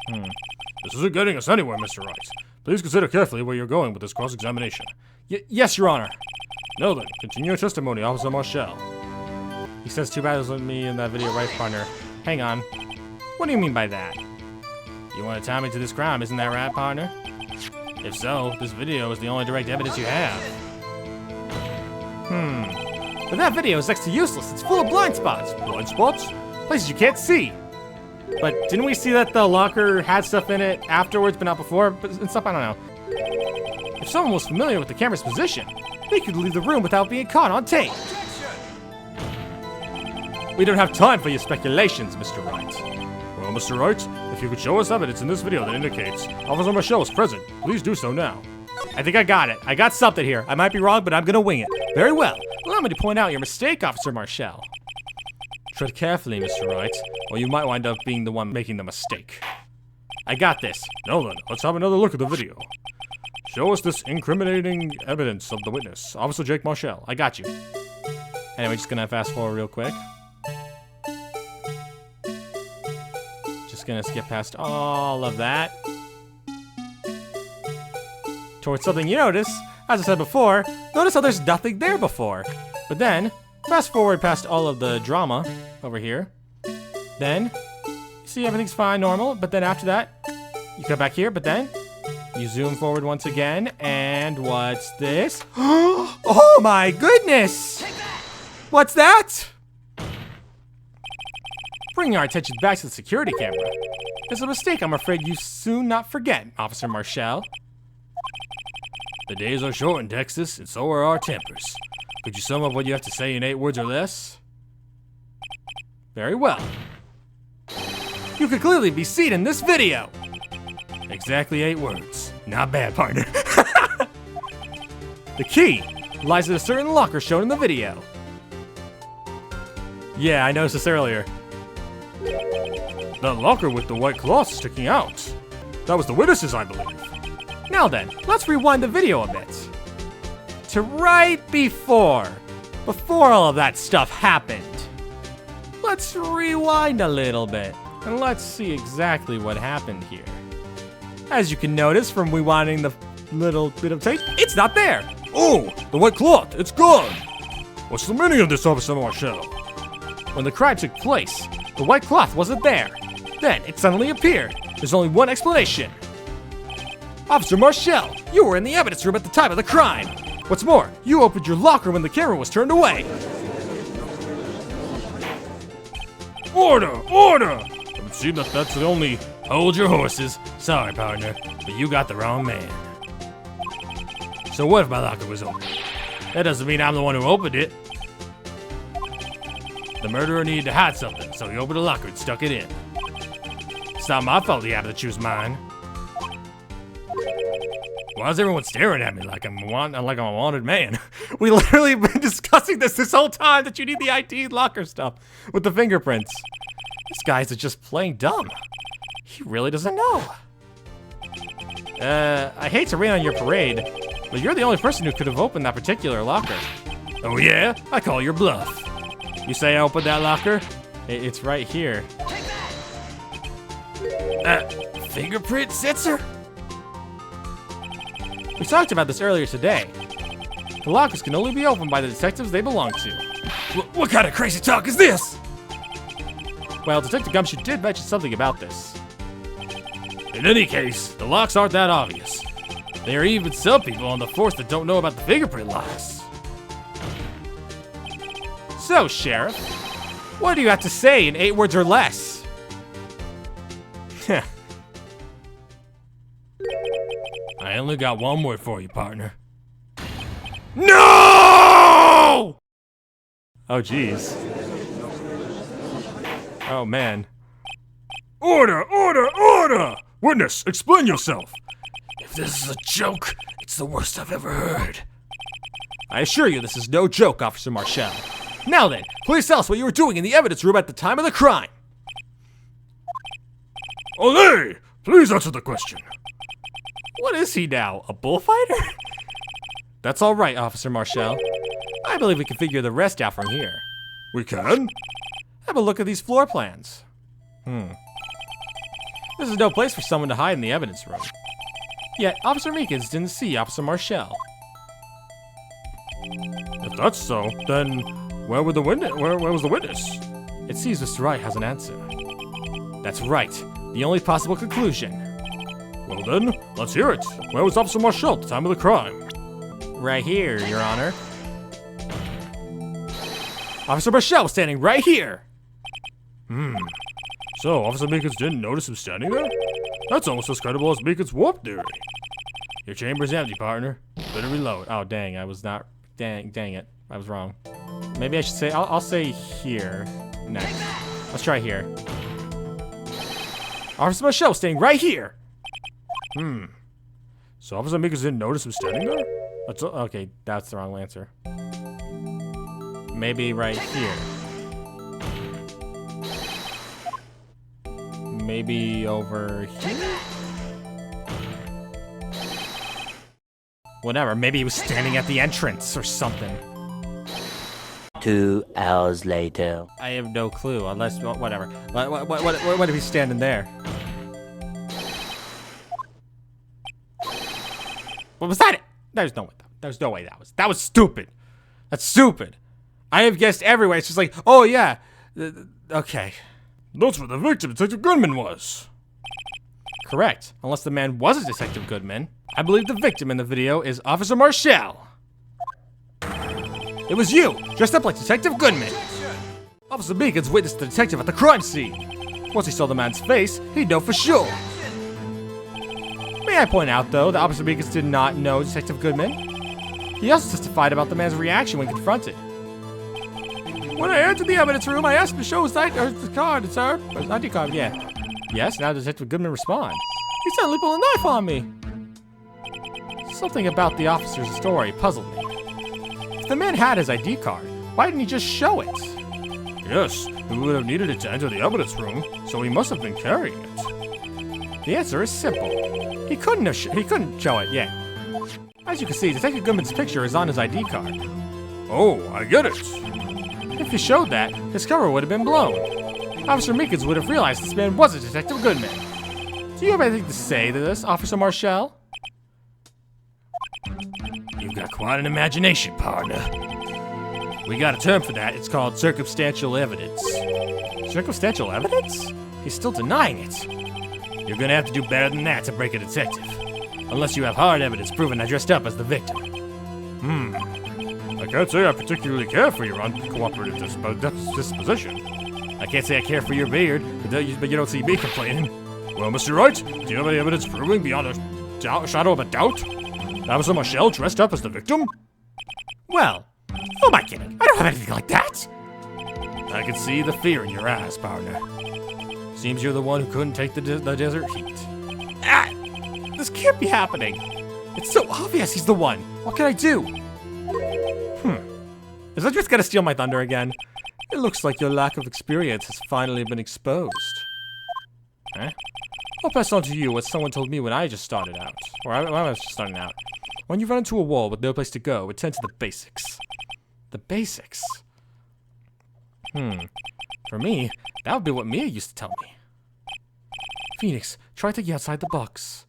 This isn't getting us anywhere, Mr. Wright. Please consider carefully where you're going with this cross-examination. Yes, Your Honor. Now then, continue your testimony, Officer Marshall. He says 2 battles with me in that video, right, partner? Hang on. What do you mean by that? You want to tie me to this crime, isn't that right, partner? If so, this video is the only direct evidence you have. But that video is next to useless. It's full of blind spots. Blind spots? Places you can't see. But didn't we see that the locker had stuff in it afterwards, but not before? And stuff, I don't know. If someone was familiar with the camera's position, they could leave the room without being caught on tape. We don't have time for your speculations, Mr. Wright. Well, Mr. Wright, if you could show us evidence in this video that indicates Officer Marshall was present, please do so now. I think I got it. I got something here. I might be wrong, but I'm gonna wing it. Very well. Allow me to point out your mistake, Officer Marshall. Tread carefully, Mr. Wright, or you might wind up being the one making the mistake. I got this. Now then, let's have another look at the video. Show us this incriminating evidence of the witness. Officer Jake Marshal. I got you. Anyway, just gonna fast forward real quick. Just gonna skip past all of that. Towards something you notice, as I said before, notice how there's nothing there before. But then, fast forward past all of the drama over here. Then, you see everything's fine, normal, but then after that, you come back here, but then, you zoom forward once again, and what's this? Oh my goodness! What's that? Bringing our attention back to the security camera. There's a mistake I'm afraid you soon not forget, Officer Marshal. The days are short in Texas, and so are our tempers. Could you sum up what you have to say in 8 words or less? Very well. You can clearly be seen in this video. Exactly 8 words. Not bad, partner. The key lies in a certain locker shown in the video. Yeah, I noticed this earlier. That locker with the white cloth sticking out. That was the witnesses, I believe. Now then, let's rewind the video a bit. To right before all of that stuff happened. Let's rewind a little bit, and let's see exactly what happened here. As you can notice from rewinding the little bit of tape, it's not there. Oh, the white cloth, it's gone. What's the meaning of this, Officer Marshal? When the crime took place, the white cloth wasn't there. Then it suddenly appeared. There's only one explanation. Officer Marshal, you were in the evidence room at the time of the crime. What's more, you opened your locker when the camera was turned away. Order! Order! It would seem that that's the only... Hold your horses. Sorry, partner, but you got the wrong man. So what if my locker was open? That doesn't mean I'm the one who opened it. The murderer needed to hide something, so he opened the locker and stuck it in. It's not my fault he happened to choose mine. Why is everyone staring at me like I'm a wanted man? We literally been discussing this whole time that you need the ID locker stuff with the fingerprints. This guy's just plain dumb. He really doesn't know. I hate to rain on your parade, but you're the only person who could have opened that particular locker. Oh yeah? I call your bluff. You say I opened that locker? It's right here. Fingerprint sensor? We talked about this earlier today. The lockers can only be opened by the detectives they belong to. What kind of crazy talk is this? Well, Detective Gumshoe did mention something about this. In any case, the locks aren't that obvious. There are even some people on the force that don't know about the fingerprint locks. So, Sheriff, what do you have to say in 8 words or less? I only got one word for you, partner. No! Oh, jeez. Oh, man. Order! Order! Order! Witness, explain yourself. If this is a joke, it's the worst I've ever heard. I assure you this is no joke, Officer Marshal. Now then, please tell us what you were doing in the evidence room at the time of the crime. Olé! Please answer the question. What is he now, a bullfighter? That's all right, Officer Marshal. I believe we can figure the rest out from here. We can? Have a look at these floor plans. This is no place for someone to hide in the evidence room. Yet, Officer Meekins didn't see Officer Marshal. If that's so, then where was the witness? It seems Mr. Wright has an answer. That's right, the only possible conclusion. Well then, let's hear it. Where was Officer Marshal at the time of the crime? Right here, Your Honor. Officer Marshal was standing right here. So, Officer Meekins didn't notice him standing there? That's almost as credible as Meekins' warp theory. Your chamber's empty, partner. Better reload. Oh, dang, I was not... Dang it. I was wrong. Maybe I should say... I'll say here next. Let's try here. Officer Marshal was standing right here. So Officer Meekins didn't notice him standing there? Okay, that's the wrong answer. Maybe right here. Maybe over here? Whatever, maybe he was standing at the entrance or something. 2 hours later. I have no clue, unless, well, whatever. What if he's standing there? What was that? There's no way that was stupid. That's stupid. I have guessed everywhere. It's just like, oh yeah, okay. That's where the victim, Detective Goodman, was. Correct, unless the man was a Detective Goodman. I believe the victim in the video is Officer Marshal. It was you, dressed up like Detective Goodman. Officer Beacons witnessed the detective at the crime scene. Once he saw the man's face, he'd know for sure. May I point out, though, that Officer Beacons did not know Detective Goodman. He also testified about the man's reaction when confronted. When I entered the evidence room, I asked him to show his card, sir. His ID card, yeah. Yes, now Detective Goodman respond. He suddenly pulled a knife on me. Something about the officer's story puzzled me. If the man had his ID card, why didn't he just show it? Yes, he would have needed it to enter the evidence room, so he must have been carrying it. The answer is simple. He couldn't show it yet. As you can see, Detective Goodman's picture is on his ID card. Oh, I get it. If he showed that, his cover would have been blown. Officer Meekins would have realized this man wasn't Detective Goodman. Do you have anything to say to this, Officer Marshal? You've got quite an imagination, partner. We got a term for that. It's called circumstantial evidence. Circumstantial evidence? He's still denying it. You're gonna have to do better than that to break a detective. Unless you have hard evidence proving I dressed up as the victim. I can't say I particularly care for your uncooperative disposition. I can't say I care for your beard, but you don't see me complaining. Well, Mr. Wright, do you have any evidence proving beyond a shadow of a doubt that Officer Marshal dressed up as the victim? Well, who am I kidding? I don't have anything like that. I can see the fear in your eyes, partner. Seems you're the one who couldn't take the desert heat. This can't be happening. It's so obvious he's the one. What can I do? Is that just gonna steal my thunder again? It looks like your lack of experience has finally been exposed. Huh? I'll pass on to you what someone told me when I just started out. Or when I was just starting out. When you run into a wall with no place to go, attend to the basics. The basics? For me, that would be what Mia used to tell me. Phoenix, try thinking outside the box.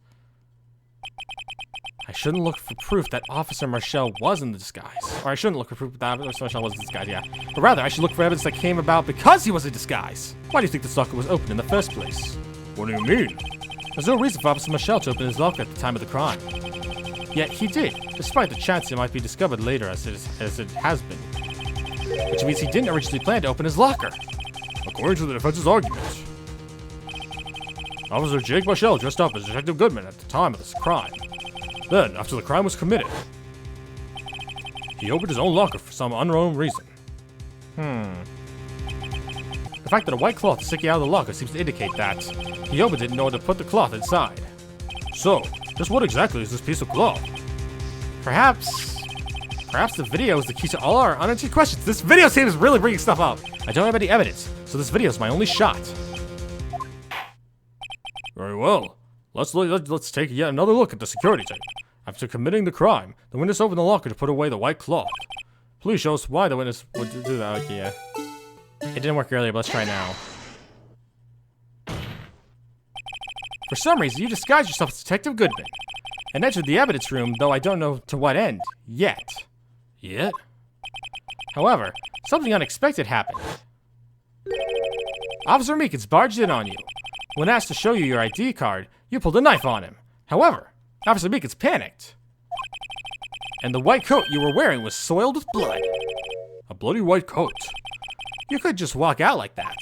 I shouldn't look for proof that Officer Marshal was in the disguise. Or I shouldn't look for proof that Officer Marshal was in disguise, yeah. But rather, I should look for evidence that came about because he was in disguise. Why do you think this locker was open in the first place? What do you mean? There's no reason for Officer Marshal to open his locker at the time of the crime. Yet he did, despite the chance it might be discovered later as it has been. Which means he didn't originally plan to open his locker. According to the defense's argument, Officer Jake Marshal dressed up as Detective Goodman at the time of this crime. Then, after the crime was committed, he opened his own locker for some unknown reason. The fact that a white cloth is sticking out of the locker seems to indicate that he opened it in order to put the cloth inside. So, just what exactly is this piece of cloth? Perhaps the video is the key to all our unanswered questions. This video seems really bringing stuff up. I don't have any evidence, so this video is my only shot. Very well. Let's take yet another look at the security tape. After committing the crime, the witness opened the locker to put away the white cloth. Please show us why the witness would do that. Okay, yeah. It didn't work earlier, but let's try now. For some reason, you disguised yourself as Detective Goodman and entered the evidence room, though I don't know to what end, yet. Yet? However, something unexpected happened. Officer Meekins barged in on you. When asked to show you your ID card, you pulled a knife on him. However, Officer Meekins panicked. And the white coat you were wearing was soiled with blood. A bloody white coat? You could just walk out like that.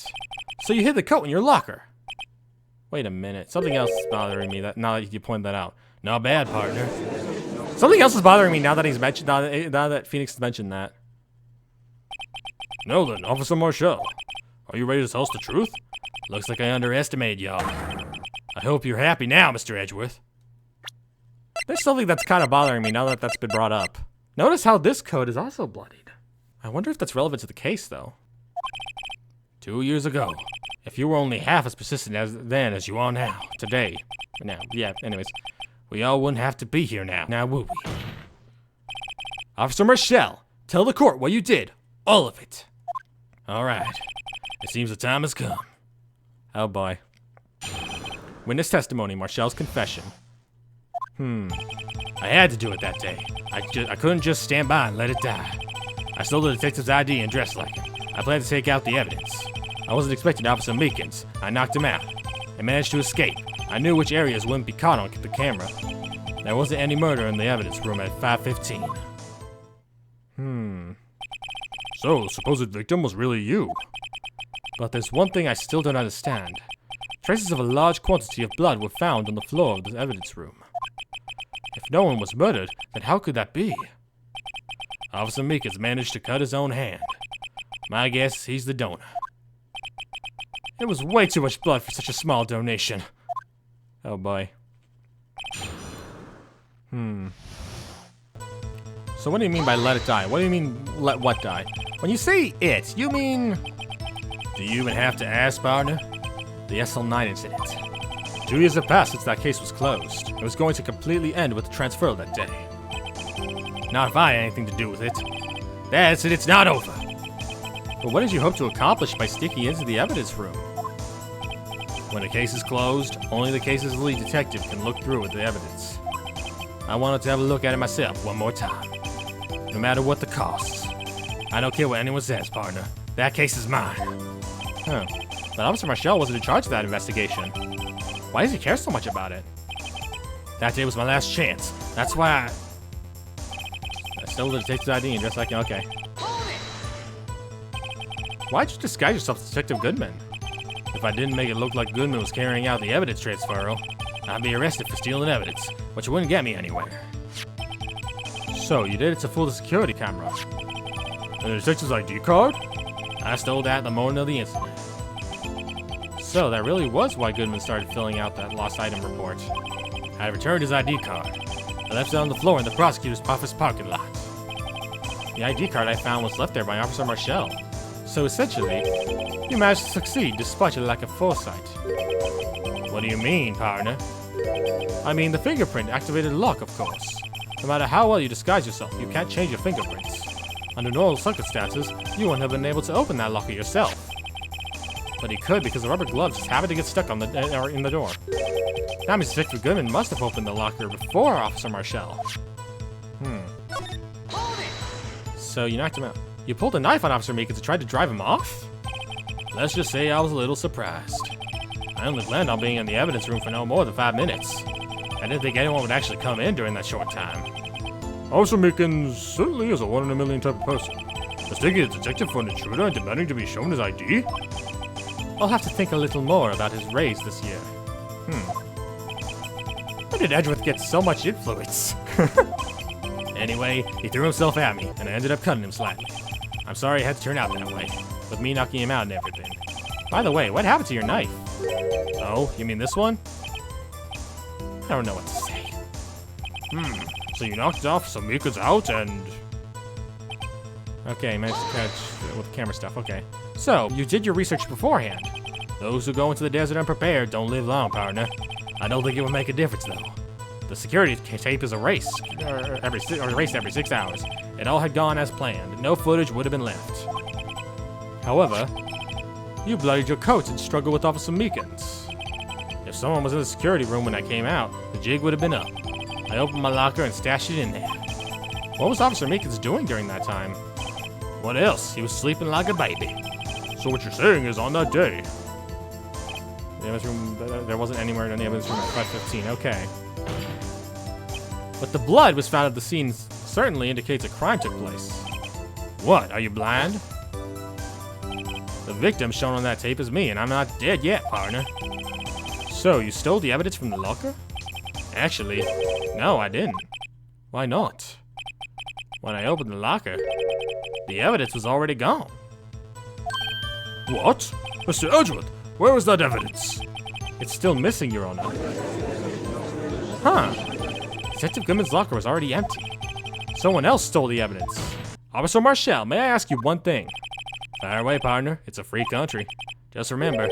So you hid the coat in your locker. Wait a minute, something else is bothering me now that you pointed that out. Not bad, partner. Something else is bothering me now that he's mentioned now that Phoenix has mentioned that. Now then, Officer Marshal, are you ready to tell us the truth? Looks like I underestimated y'all. I hope you're happy now, Mr. Edgeworth. There's something that's kind of bothering me now that that's been brought up. Notice how this coat is also bloodied. I wonder if that's relevant to the case, though. 2 years ago, If you were only half as persistent as you are now, today. Now, yeah, anyways. We all wouldn't have to be here now would we? Officer Marshal, tell the court what you did. All of it. Alright. It seems the time has come. Oh boy. Witness testimony, Marshal's confession. I had to do it that day. I couldn't just stand by and let it die. I stole the detective's ID and dressed like him. I planned to take out the evidence. I wasn't expecting Officer Meekins. I knocked him out. I managed to escape. I knew which areas wouldn't be caught on the camera. There wasn't any murder in the evidence room at 5:15. So, supposed victim was really you. But there's one thing I still don't understand. Traces of a large quantity of blood were found on the floor of the evidence room. If no one was murdered, then how could that be? Officer Meekins managed to cut his own hand. My guess, he's the donor. It was way too much blood for such a small donation. Oh boy. So what do you mean by let it die? What do you mean let what die? When you say it, you mean... Do you even have to ask, partner? The SL9 incident. 2 years have passed since that case was closed. It was going to completely end with the transfer that day. Not if I had anything to do with it. That incident's not over. But what did you hope to accomplish by sneaking into the evidence room? When a case is closed, only the case's lead detective can look through at the evidence. I wanted to have a look at it myself one more time. No matter what the costs. I don't care what anyone says, partner. That case is mine. Huh. But Officer Marshal wasn't in charge of that investigation. Why does he care so much about it? That day was my last chance. That's why I stole the detective's ID and dressed like okay. Why'd you disguise yourself as Detective Goodman? If I didn't make it look like Goodman was carrying out the evidence transfer, I'd be arrested for stealing evidence, which wouldn't get me anywhere. So, you did it to fool the security camera. And the detective's ID card? I stole that the morning of the incident. So, that really was why Goodman started filling out that lost item report. I returned his ID card. I left it on the floor in the prosecutor's office parking lot. The ID card I found was left there by Officer Marshal. So essentially, you managed to succeed despite your lack of foresight. What do you mean, partner? I mean, the fingerprint activated the lock, of course. No matter how well you disguise yourself, you can't change your fingerprints. Under normal circumstances, you wouldn't have been able to open that locker yourself. But he could because the rubber gloves just happened to get stuck on in the door. That means Detective Goodman must have opened the locker before Officer Marshal. So you knocked him out. You pulled a knife on Officer Meekins and tried to drive him off? Let's just say I was a little surprised. I only planned on being in the evidence room for no more than 5 minutes. I didn't think anyone would actually come in during that short time. Officer Meekins certainly is a 1 in a million type of person. Mistaking a detective for an intruder and demanding to be shown his ID? I'll have to think a little more about his raise this year. Where did Edgeworth get so much influence? Anyway, he threw himself at me, and I ended up cutting him slightly. I'm sorry it had to turn out that way, with me knocking him out and everything. By the way, what happened to your knife? Oh, you mean this one? I don't know what to say. So you knocked Officer Meekins out and... Okay, managed to catch with camera stuff, okay. So, you did your research beforehand. Those who go into the desert unprepared don't live long, partner. I don't think it would make a difference, though. The security tape is erased every 6 hours. It all had gone as planned. No footage would have been left. However, you bloodied your coats and struggled with Officer Meekins. If someone was in the security room when I came out, the jig would have been up. I opened my locker and stashed it in there. What was Officer Meekins doing during that time? What else? He was sleeping like a baby. So what you're saying is on that day... The evidence room, there wasn't anywhere in the evidence room at 5:15, okay. But the blood was found at the scene certainly indicates a crime took place. What, are you blind? The victim shown on that tape is me, and I'm not dead yet, partner. So, you stole the evidence from the locker? Actually, no, I didn't. Why not? When I opened the locker, the evidence was already gone. What? Mr. Edgeworth, where is that evidence? It's still missing, Your Honor. Huh. Detective Goodman's locker was already empty. Someone else stole the evidence. Officer Marshal, may I ask you one thing? Fire away, partner. It's a free country. Just remember,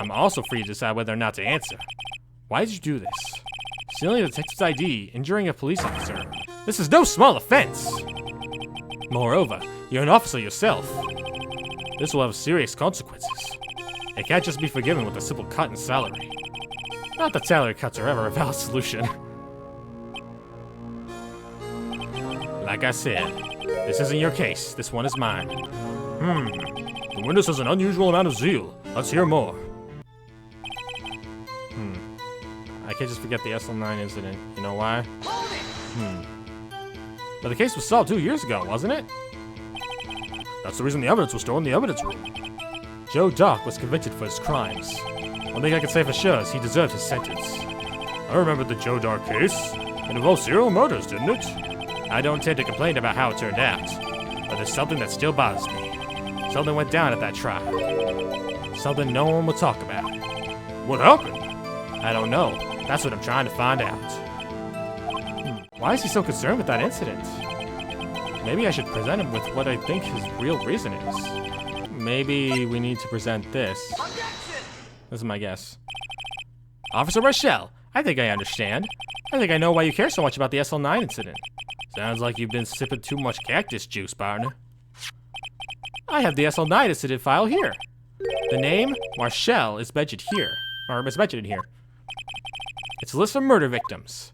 I'm also free to decide whether or not to answer. Why did you do this? Stealing a detective's ID, injuring a police officer. This is no small offense! Moreover, you're an officer yourself. This will have serious consequences. It can't just be forgiven with a simple cut in salary. Not that salary cuts are ever a valid solution. Like I said, this isn't your case. This one is mine. The witness has an unusual amount of zeal. Let's hear more. I can't just forget the SL9 incident. You know why? But the case was solved 2 years ago, wasn't it? That's the reason the evidence was stored in the evidence room. Joe Dock was convicted for his crimes. One thing I can say for sure is he deserved his sentence. I remember the Joe Dark case. It involved serial murders, didn't it? I don't tend to complain about how it turned out, but there's something that still bothers me. Something went down at that trial. Something no one will talk about. What happened? I don't know. That's what I'm trying to find out. Why is he so concerned with that incident? Maybe I should present him with what I think his real reason is. Maybe we need to present this. This is my guess. Officer Marshal, I think I understand. I think I know why you care so much about the SL9 incident. Sounds like you've been sipping too much cactus juice, partner. I have the SL9 incident file here. The name, Marshal, is mentioned here. Or is mentioned in here. It's a list of murder victims.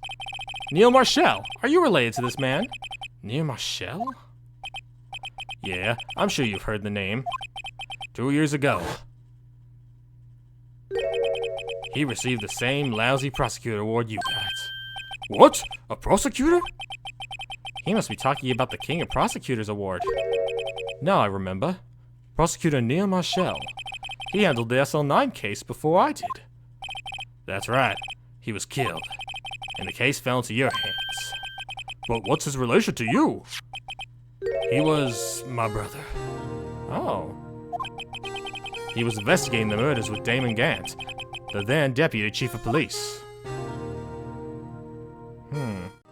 Neil Marshal, are you related to this man? Neil Marshal? Yeah, I'm sure you've heard the name. 2 years ago, he received the same lousy prosecutor award you got. What? A prosecutor? He must be talking about the King of Prosecutors Award. Now I remember. Prosecutor Neil Marshal. He handled the SL9 case before I did. That's right. He was killed. And the case fell into your hands. But what's his relation to you? He was my brother. Oh. He was investigating the murders with Damon Gant, the then Deputy Chief of Police.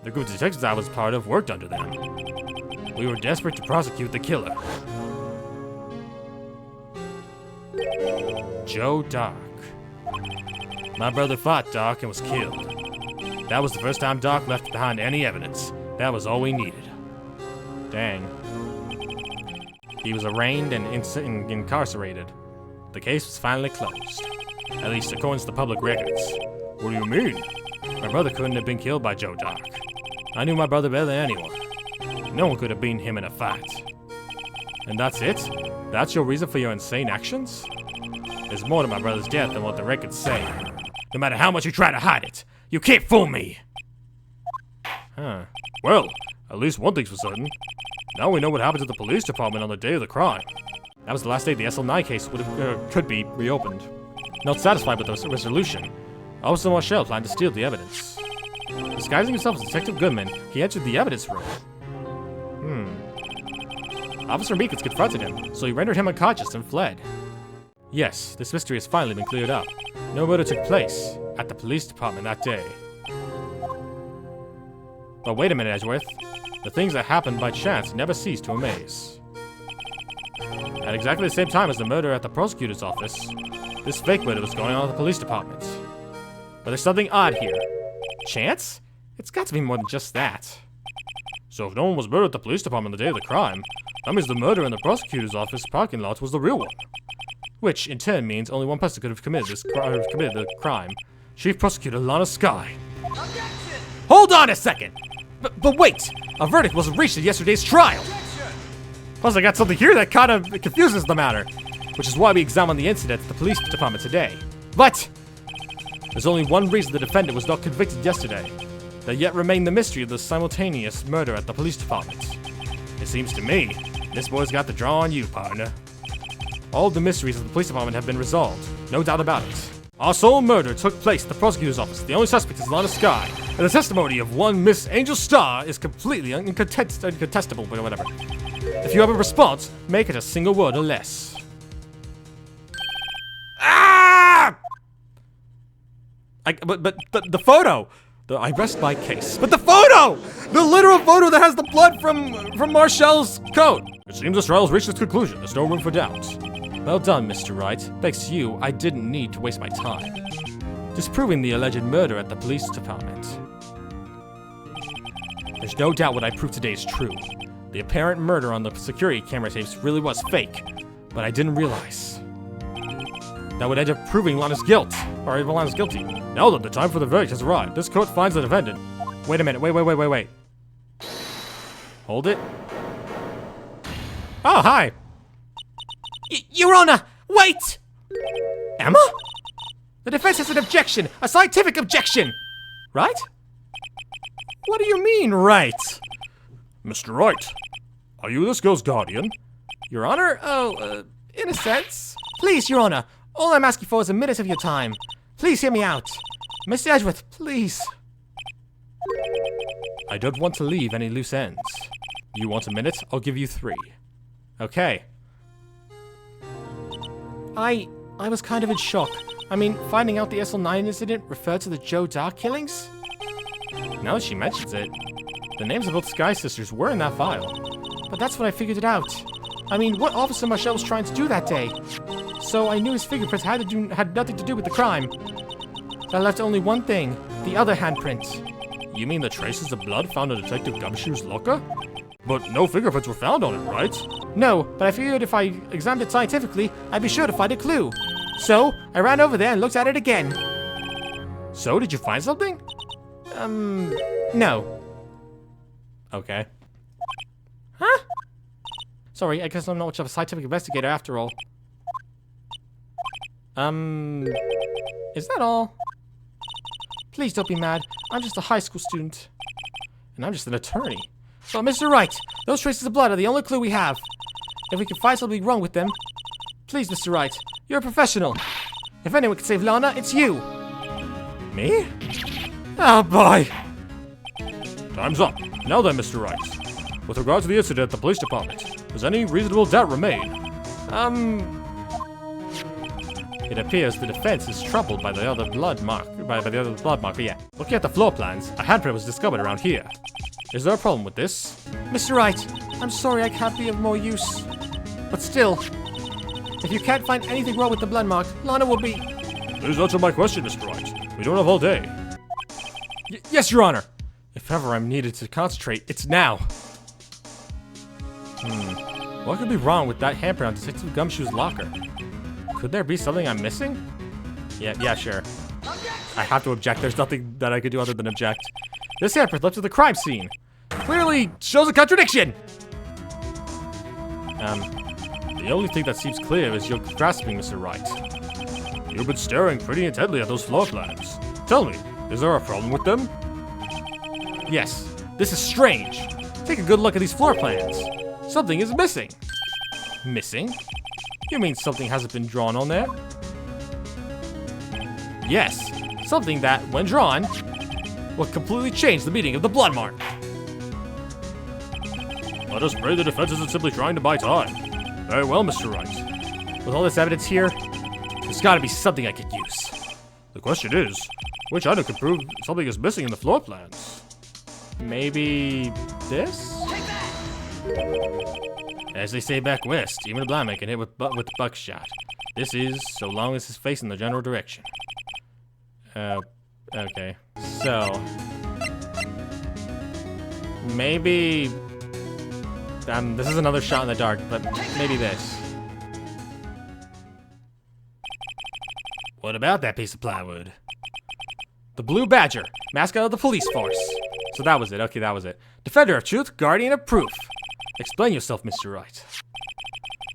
The group of detectives I was part of worked under them. We were desperate to prosecute the killer. Joe Dock. My brother fought Dock and was killed. That was the first time Dock left behind any evidence. That was all we needed. Dang. He was arraigned and incarcerated. The case was finally closed. At least according to the public records. What do you mean? My brother couldn't have been killed by Joe Dock. I knew my brother better than anyone. No one could have beaten him in a fight. And that's it? That's your reason for your insane actions? There's more to my brother's death than what the records say. No matter how much you try to hide it, you can't fool me! Huh. Well, at least one thing's for certain. Now we know what happened to the police department on the day of the crime. That was the last day the SL9 case could be reopened. Not satisfied with the resolution, Officer Marshal planned to steal the evidence. Disguising himself as Detective Goodman, he entered the evidence room. Officer Meekins confronted him, so he rendered him unconscious and fled. Yes, this mystery has finally been cleared up. No murder took place at the police department that day. But wait a minute, Edgeworth. The things that happened by chance never cease to amaze. At exactly the same time as the murder at the prosecutor's office, this fake murder was going on at the police department. But there's something odd here. Chance? It's got to be more than just that. So if no one was murdered at the police department on the day of the crime, that means the murder in the prosecutor's office parking lot was the real one. Which, in turn, means only one person could have committed the crime. Chief Prosecutor Lana Skye. Objection! Hold on a second! But wait! A verdict wasn't reached at yesterday's trial! Objection! Plus, I got something here that kind of confuses the matter, which is why we examined the incident at the police department today. But there's only one reason the defendant was not convicted yesterday. There yet remained the mystery of the simultaneous murder at the police department. It seems to me, this boy's got the draw on you, partner. All of the mysteries of the police department have been resolved, no doubt about it. Our sole murder took place at the prosecutor's office. The only suspect is Lana Skye, and the testimony of one Miss Angel Starr is completely incontestable, but whatever. If you have a response, make it a single word or less. Ah! But the photo! I rest my case. But the photo! The literal photo that has the blood from Marshal's coat! It seems this trial has reached its conclusion. There's no room for doubt. Well done, Mr. Wright. Thanks to you, I didn't need to waste my time disproving the alleged murder at the police department. There's no doubt what I proved today is true. The apparent murder on the security camera tapes really was fake, but I didn't realize that would end up proving Lana's guilt, or Lana's guilty. Now that the time for the verdict has arrived, this court finds the defendant. Wait a minute, wait. Hold it. Oh, hi! Your Honor, wait! Emma? The defense has an objection, a scientific objection! Right? What do you mean, right? Mr. Wright, are you this girl's guardian? Your Honor? Oh, in a sense. Please, Your Honor, all I'm asking for is a minute of your time. Please hear me out. Mr. Edgeworth, please. I don't want to leave any loose ends. You want a minute? I'll give you 3. Okay. I was kind of in shock. I mean, finding out the SL9 incident referred to the Joe Dark killings? Now that she mentions it, the names of both Sky Sisters were in that file. But that's when I figured it out. I mean, what Officer Marshal was trying to do that day? So I knew his fingerprints had nothing to do with the crime. That left only one thing, the other handprint. You mean the traces of blood found in Detective Gumshoe's locker? But no fingerprints were found on it, right? No, but I figured if I examined it scientifically, I'd be sure to find a clue. So, I ran over there and looked at it again. So, did you find something? No. Okay. Huh? Sorry, I guess I'm not much of a scientific investigator after all. Is that all? Please don't be mad. I'm just a high school student. And I'm just an attorney. Well, Mr. Wright, those traces of blood are the only clue we have. If we can find something wrong with them... Please, Mr. Wright, you're a professional. If anyone can save Lana, it's you. Me? Oh, boy. Time's up. Now then, Mr. Wright. With regard to the incident at the police department, does any reasonable doubt remain? It appears the defense is troubled by the other blood mark. But yeah. Looking at the floor plans, a handprint was discovered around here. Is there a problem with this? Mr. Wright, I'm sorry I can't be of more use. But still, if you can't find anything wrong with the blood mark, Lana will be... Please answer my question, Mr. Wright. We don't have all day. Yes, Your Honor. If ever I'm needed to concentrate, it's now. What could be wrong with that handprint on Detective Gumshoe's locker? Could there be something I'm missing? Yeah, sure. I have to object. There's nothing that I could do other than object. This handprint left at the crime scene. Clearly shows a contradiction! The only thing that seems clear is you're grasping, Mr. Wright. You've been staring pretty intently at those floor plans. Tell me, is there a problem with them? Yes, this is strange. Take a good look at these floor plans. Something is missing. Missing? You mean something hasn't been drawn on there? Yes, something that, when drawn, will completely change the meaning of the blood mark. Let us pray the defense isn't simply trying to buy time. Very well, Mr. Wright. With all this evidence here, there's gotta be something I could use. The question is, which item could prove something is missing in the floor plans? Maybe this? As they say back west, even a blind man can hit with buckshot. This is, so long as it's facing the general direction. Okay. So... maybe... this is another shot in the dark, but maybe this. What about that piece of plywood? The Blue Badger, mascot of the police force. So that was it. Okay, that was it. Defender of truth, guardian of proof. Explain yourself, Mr. Wright.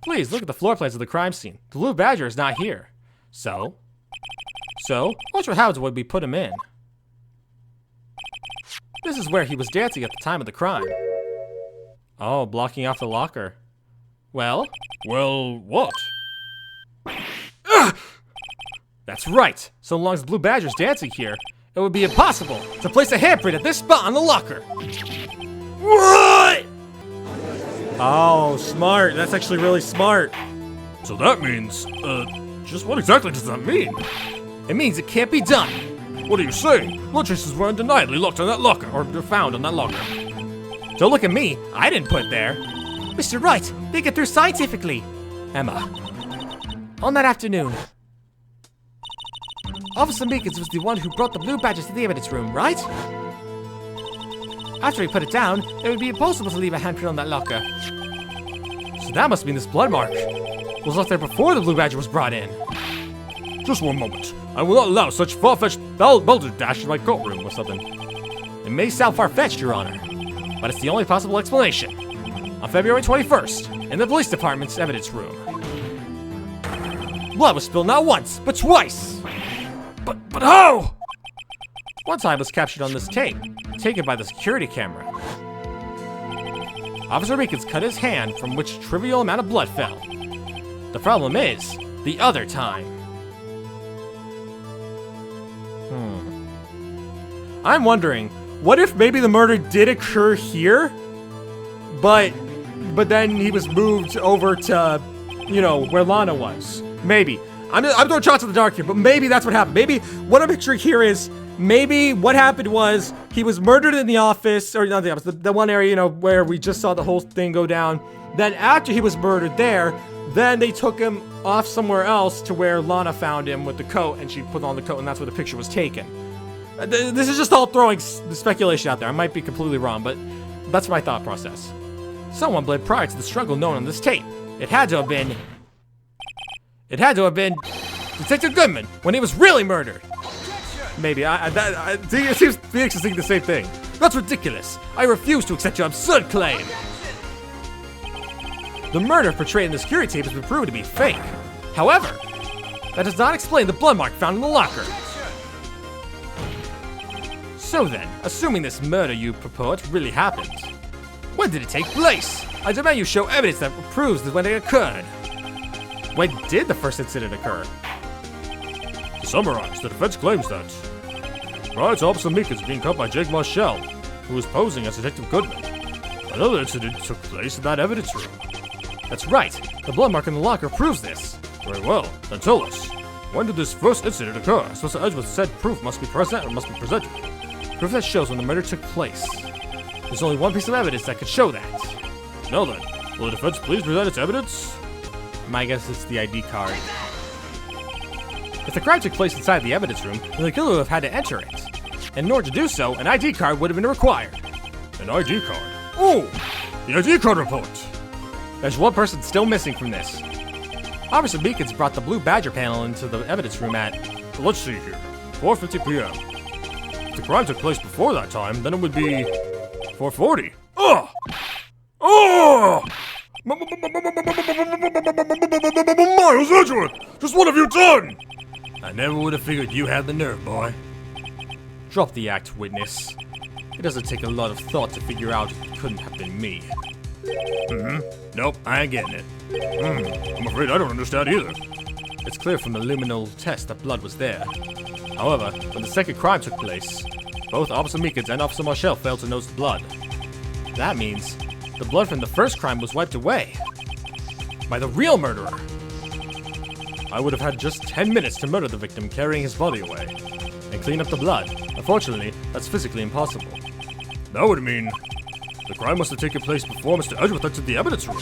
Please, look at the floor plans of the crime scene. The Blue Badger is not here. So, what happens when we put him in? This is where he was dancing at the time of the crime. Oh, blocking off the locker. Well, what? Ugh! That's right. So long as the Blue Badger's dancing here, it would be impossible to place a handprint at this spot on the locker. What? Oh, smart. That's actually really smart. So that means, just what exactly does that mean? It means it can't be done. What are you saying? Blood traces were undeniably locked on that locker, or found on that locker. Don't look at me. I didn't put it there. Mr. Wright, think it through scientifically. Emma, On that afternoon, Officer Meekins was the one who brought the blue badges to the evidence room, right? After he put it down, it would be impossible to leave a handprint on that locker. So that must mean this blood mark was left there before the blue badger was brought in. Just one moment. I will not allow such far-fetched balderdash in my courtroom or something. It may sound far-fetched, Your Honor, but it's the only possible explanation. On February 21st, in the police department's evidence room, blood was spilled not once, but twice! But how? One time was captured on this tape, taken by the security camera. Officer Meekins cut his hand from which trivial amount of blood fell. The problem is, the other time. I'm wondering, what if maybe the murder did occur here, but then he was moved over to, you know, where Lana was? Maybe. I'm throwing shots in the dark here, but maybe that's what happened. Maybe what I'm picturing here is, maybe what happened was he was murdered in the office, or not the office, the one area, you know, where we just saw the whole thing go down. Then after he was murdered there, then they took him off somewhere else to where Lana found him with the coat, and she put on the coat, and that's where the picture was taken. This is just all throwing speculation out there. I might be completely wrong, but that's my thought process. Someone bled prior to the struggle known on this tape. It had to have been Detective Goodman when he was really murdered. Maybe. It seems Phoenix is thinking the same thing. That's ridiculous. I refuse to accept your absurd claim. The murder portrayed in the security tape has been proven to be fake. However, that does not explain the blood mark found in the locker. So then, assuming this murder you purport really happened, when did it take place? I demand you show evidence that proves that when it occurred. When did the first incident occur? To summarize, the defense claims that prior to Officer Meekins being caught by Jake Marshal, who was posing as Detective Goodman, another incident took place in that evidence room. That's right. The blood mark in the locker proves this. Very well. Then tell us, when did this first incident occur? Professor Edgeworth said proof must be presented. Proof that shows when the murder took place. There's only one piece of evidence that could show that. Now then, will the defense please present its evidence? My guess is the ID card. If the crime took place inside the evidence room, then the killer would have had to enter it. And in order to do so, an ID card would have been required. An ID card? Oh! The ID card report! There's one person still missing from this. Officer Meekins brought the blue badger panel into the evidence room at... Let's see here. 4:50 p.m. If the crime took place before that time, then it would be 4:40. Oh! Oh! Miles Edgeworth! Just what have you done? I never would have figured you had the nerve, boy. Drop the act, witness. It doesn't take a lot of thought to figure out it couldn't have been me. Nope, I ain't getting it. I'm afraid I don't understand either. It's clear from the luminal test that blood was there. However, when the second crime took place, both Officer Meekins and Officer Marshal failed to notice the blood. That means the blood from the first crime was wiped away by the real murderer. I would have had just 10 minutes to murder the victim, carrying his body away and clean up the blood. Unfortunately, that's physically impossible. That would mean the crime must have taken place before Mr. Edgeworth entered the evidence room.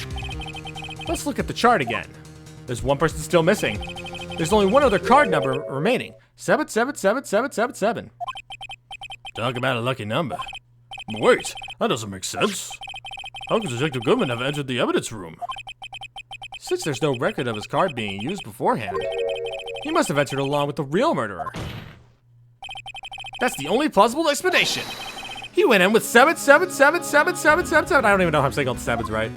Let's look at the chart again. There's one person still missing. There's only one other card number remaining. 777777. Talk about a lucky number. But wait, that doesn't make sense. How could Detective Goodman have entered the evidence room? Since there's no record of his card being used beforehand, he must have entered along with the real murderer. That's the only plausible explanation. He went in with 777777. I don't even know how I'm saying all the sevens right.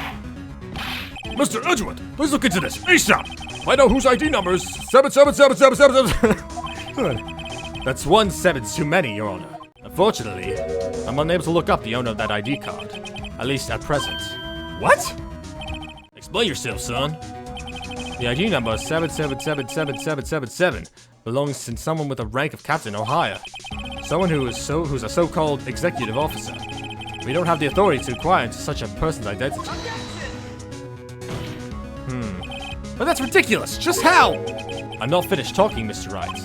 Mr. Edgeworth, please look into this ASAP. Find out whose ID number is 777777. That's 1 7 too many, Your Honor. Unfortunately, I'm unable to look up the owner of that ID card. At least at present. What? Explain yourself, son. The ID number 777777 belongs to someone with a rank of captain or higher. Someone who's a so-called executive officer. We don't have the authority to inquire into such a person's identity. But that's ridiculous! Just how? I'm not finished talking, Mr. Wright.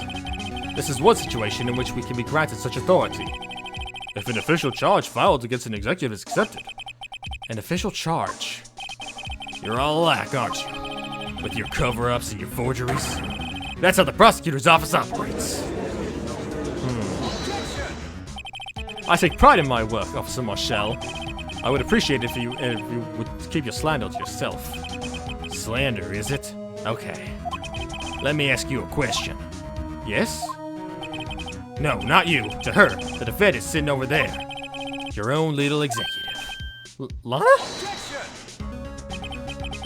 This is one situation in which we can be granted such authority. If an official charge filed against an executive is accepted. An official charge? You're all lack, aren't you? With your cover-ups and your forgeries? That's how the prosecutor's office operates. I take pride in my work, Officer Marshal. I would appreciate it if you would keep your slander to yourself. Slander, is it? Okay. Let me ask you a question. Yes? No, not you. To her. The defendant sitting over there. Your own little executive. Lana?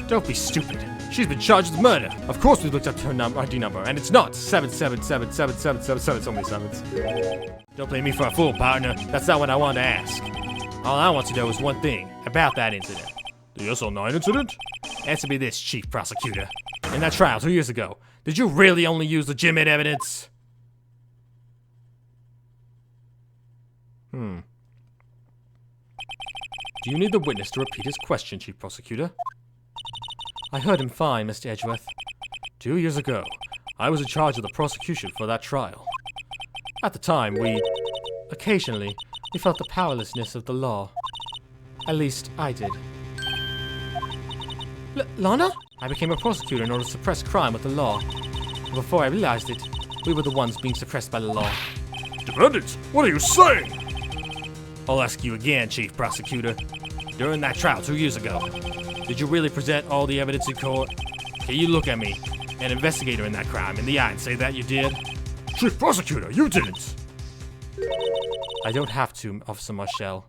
Don't be stupid. She's been charged with murder. Of course we looked up her ID number, and it's not 7777777, so many sevens. Don't blame me for a fool, partner. That's not what I wanted to ask. All I want to know is one thing about that incident. The SL9 incident? Answer me this, Chief Prosecutor. In that trial 2 years ago, did you really only use legitimate evidence? Do you need the witness to repeat his question, Chief Prosecutor? I heard him fine, Mr. Edgeworth. 2 years ago, I was in charge of the prosecution for that trial. At the time, occasionally, we felt the powerlessness of the law. At least, I did. Lana? I became a prosecutor in order to suppress crime with the law. And before I realized it, we were the ones being suppressed by the law. Defendant, what are you saying? I'll ask you again, Chief Prosecutor. During that trial 2 years ago, did you really present all the evidence in court? Can you look at me, an investigator in that crime, in the eye and say that you did? Chief Prosecutor, you didn't. I don't have to, Officer Marshal.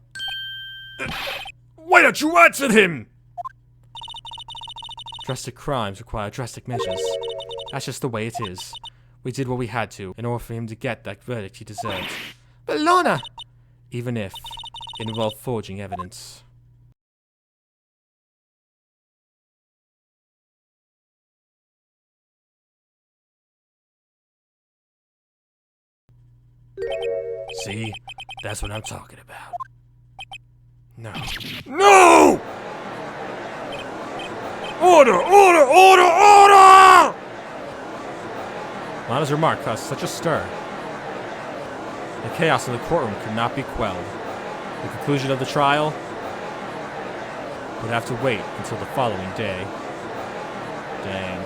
Why don't you answer him? Drastic crimes require drastic measures. That's just the way it is. We did what we had to in order for him to get that verdict he deserved. But Lana! Even if it involved forging evidence. See? That's what I'm talking about. No. No! Order! Order! Order! Order! Lana's remark caused such a stir. The chaos in the courtroom could not be quelled. The conclusion of the trial would have to wait until the following day. Dang.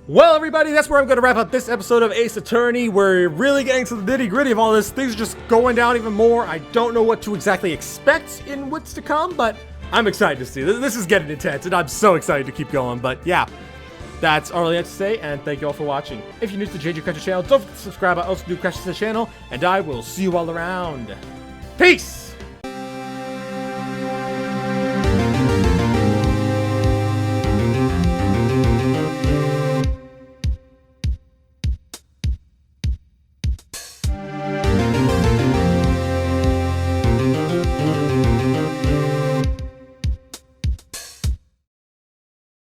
Well, everybody, that's where I'm going to wrap up this episode of Ace Attorney. We're really getting to the nitty-gritty of all this. Things are just going down even more. I don't know what to exactly expect in what's to come, but I'm excited to see. This is getting intense, and I'm so excited to keep going. But yeah, that's all I have to say, and thank you all for watching. If you're new to the JJ Crasher channel, don't forget to subscribe. I also do Crasher to the channel, and I will see you all around. Peace!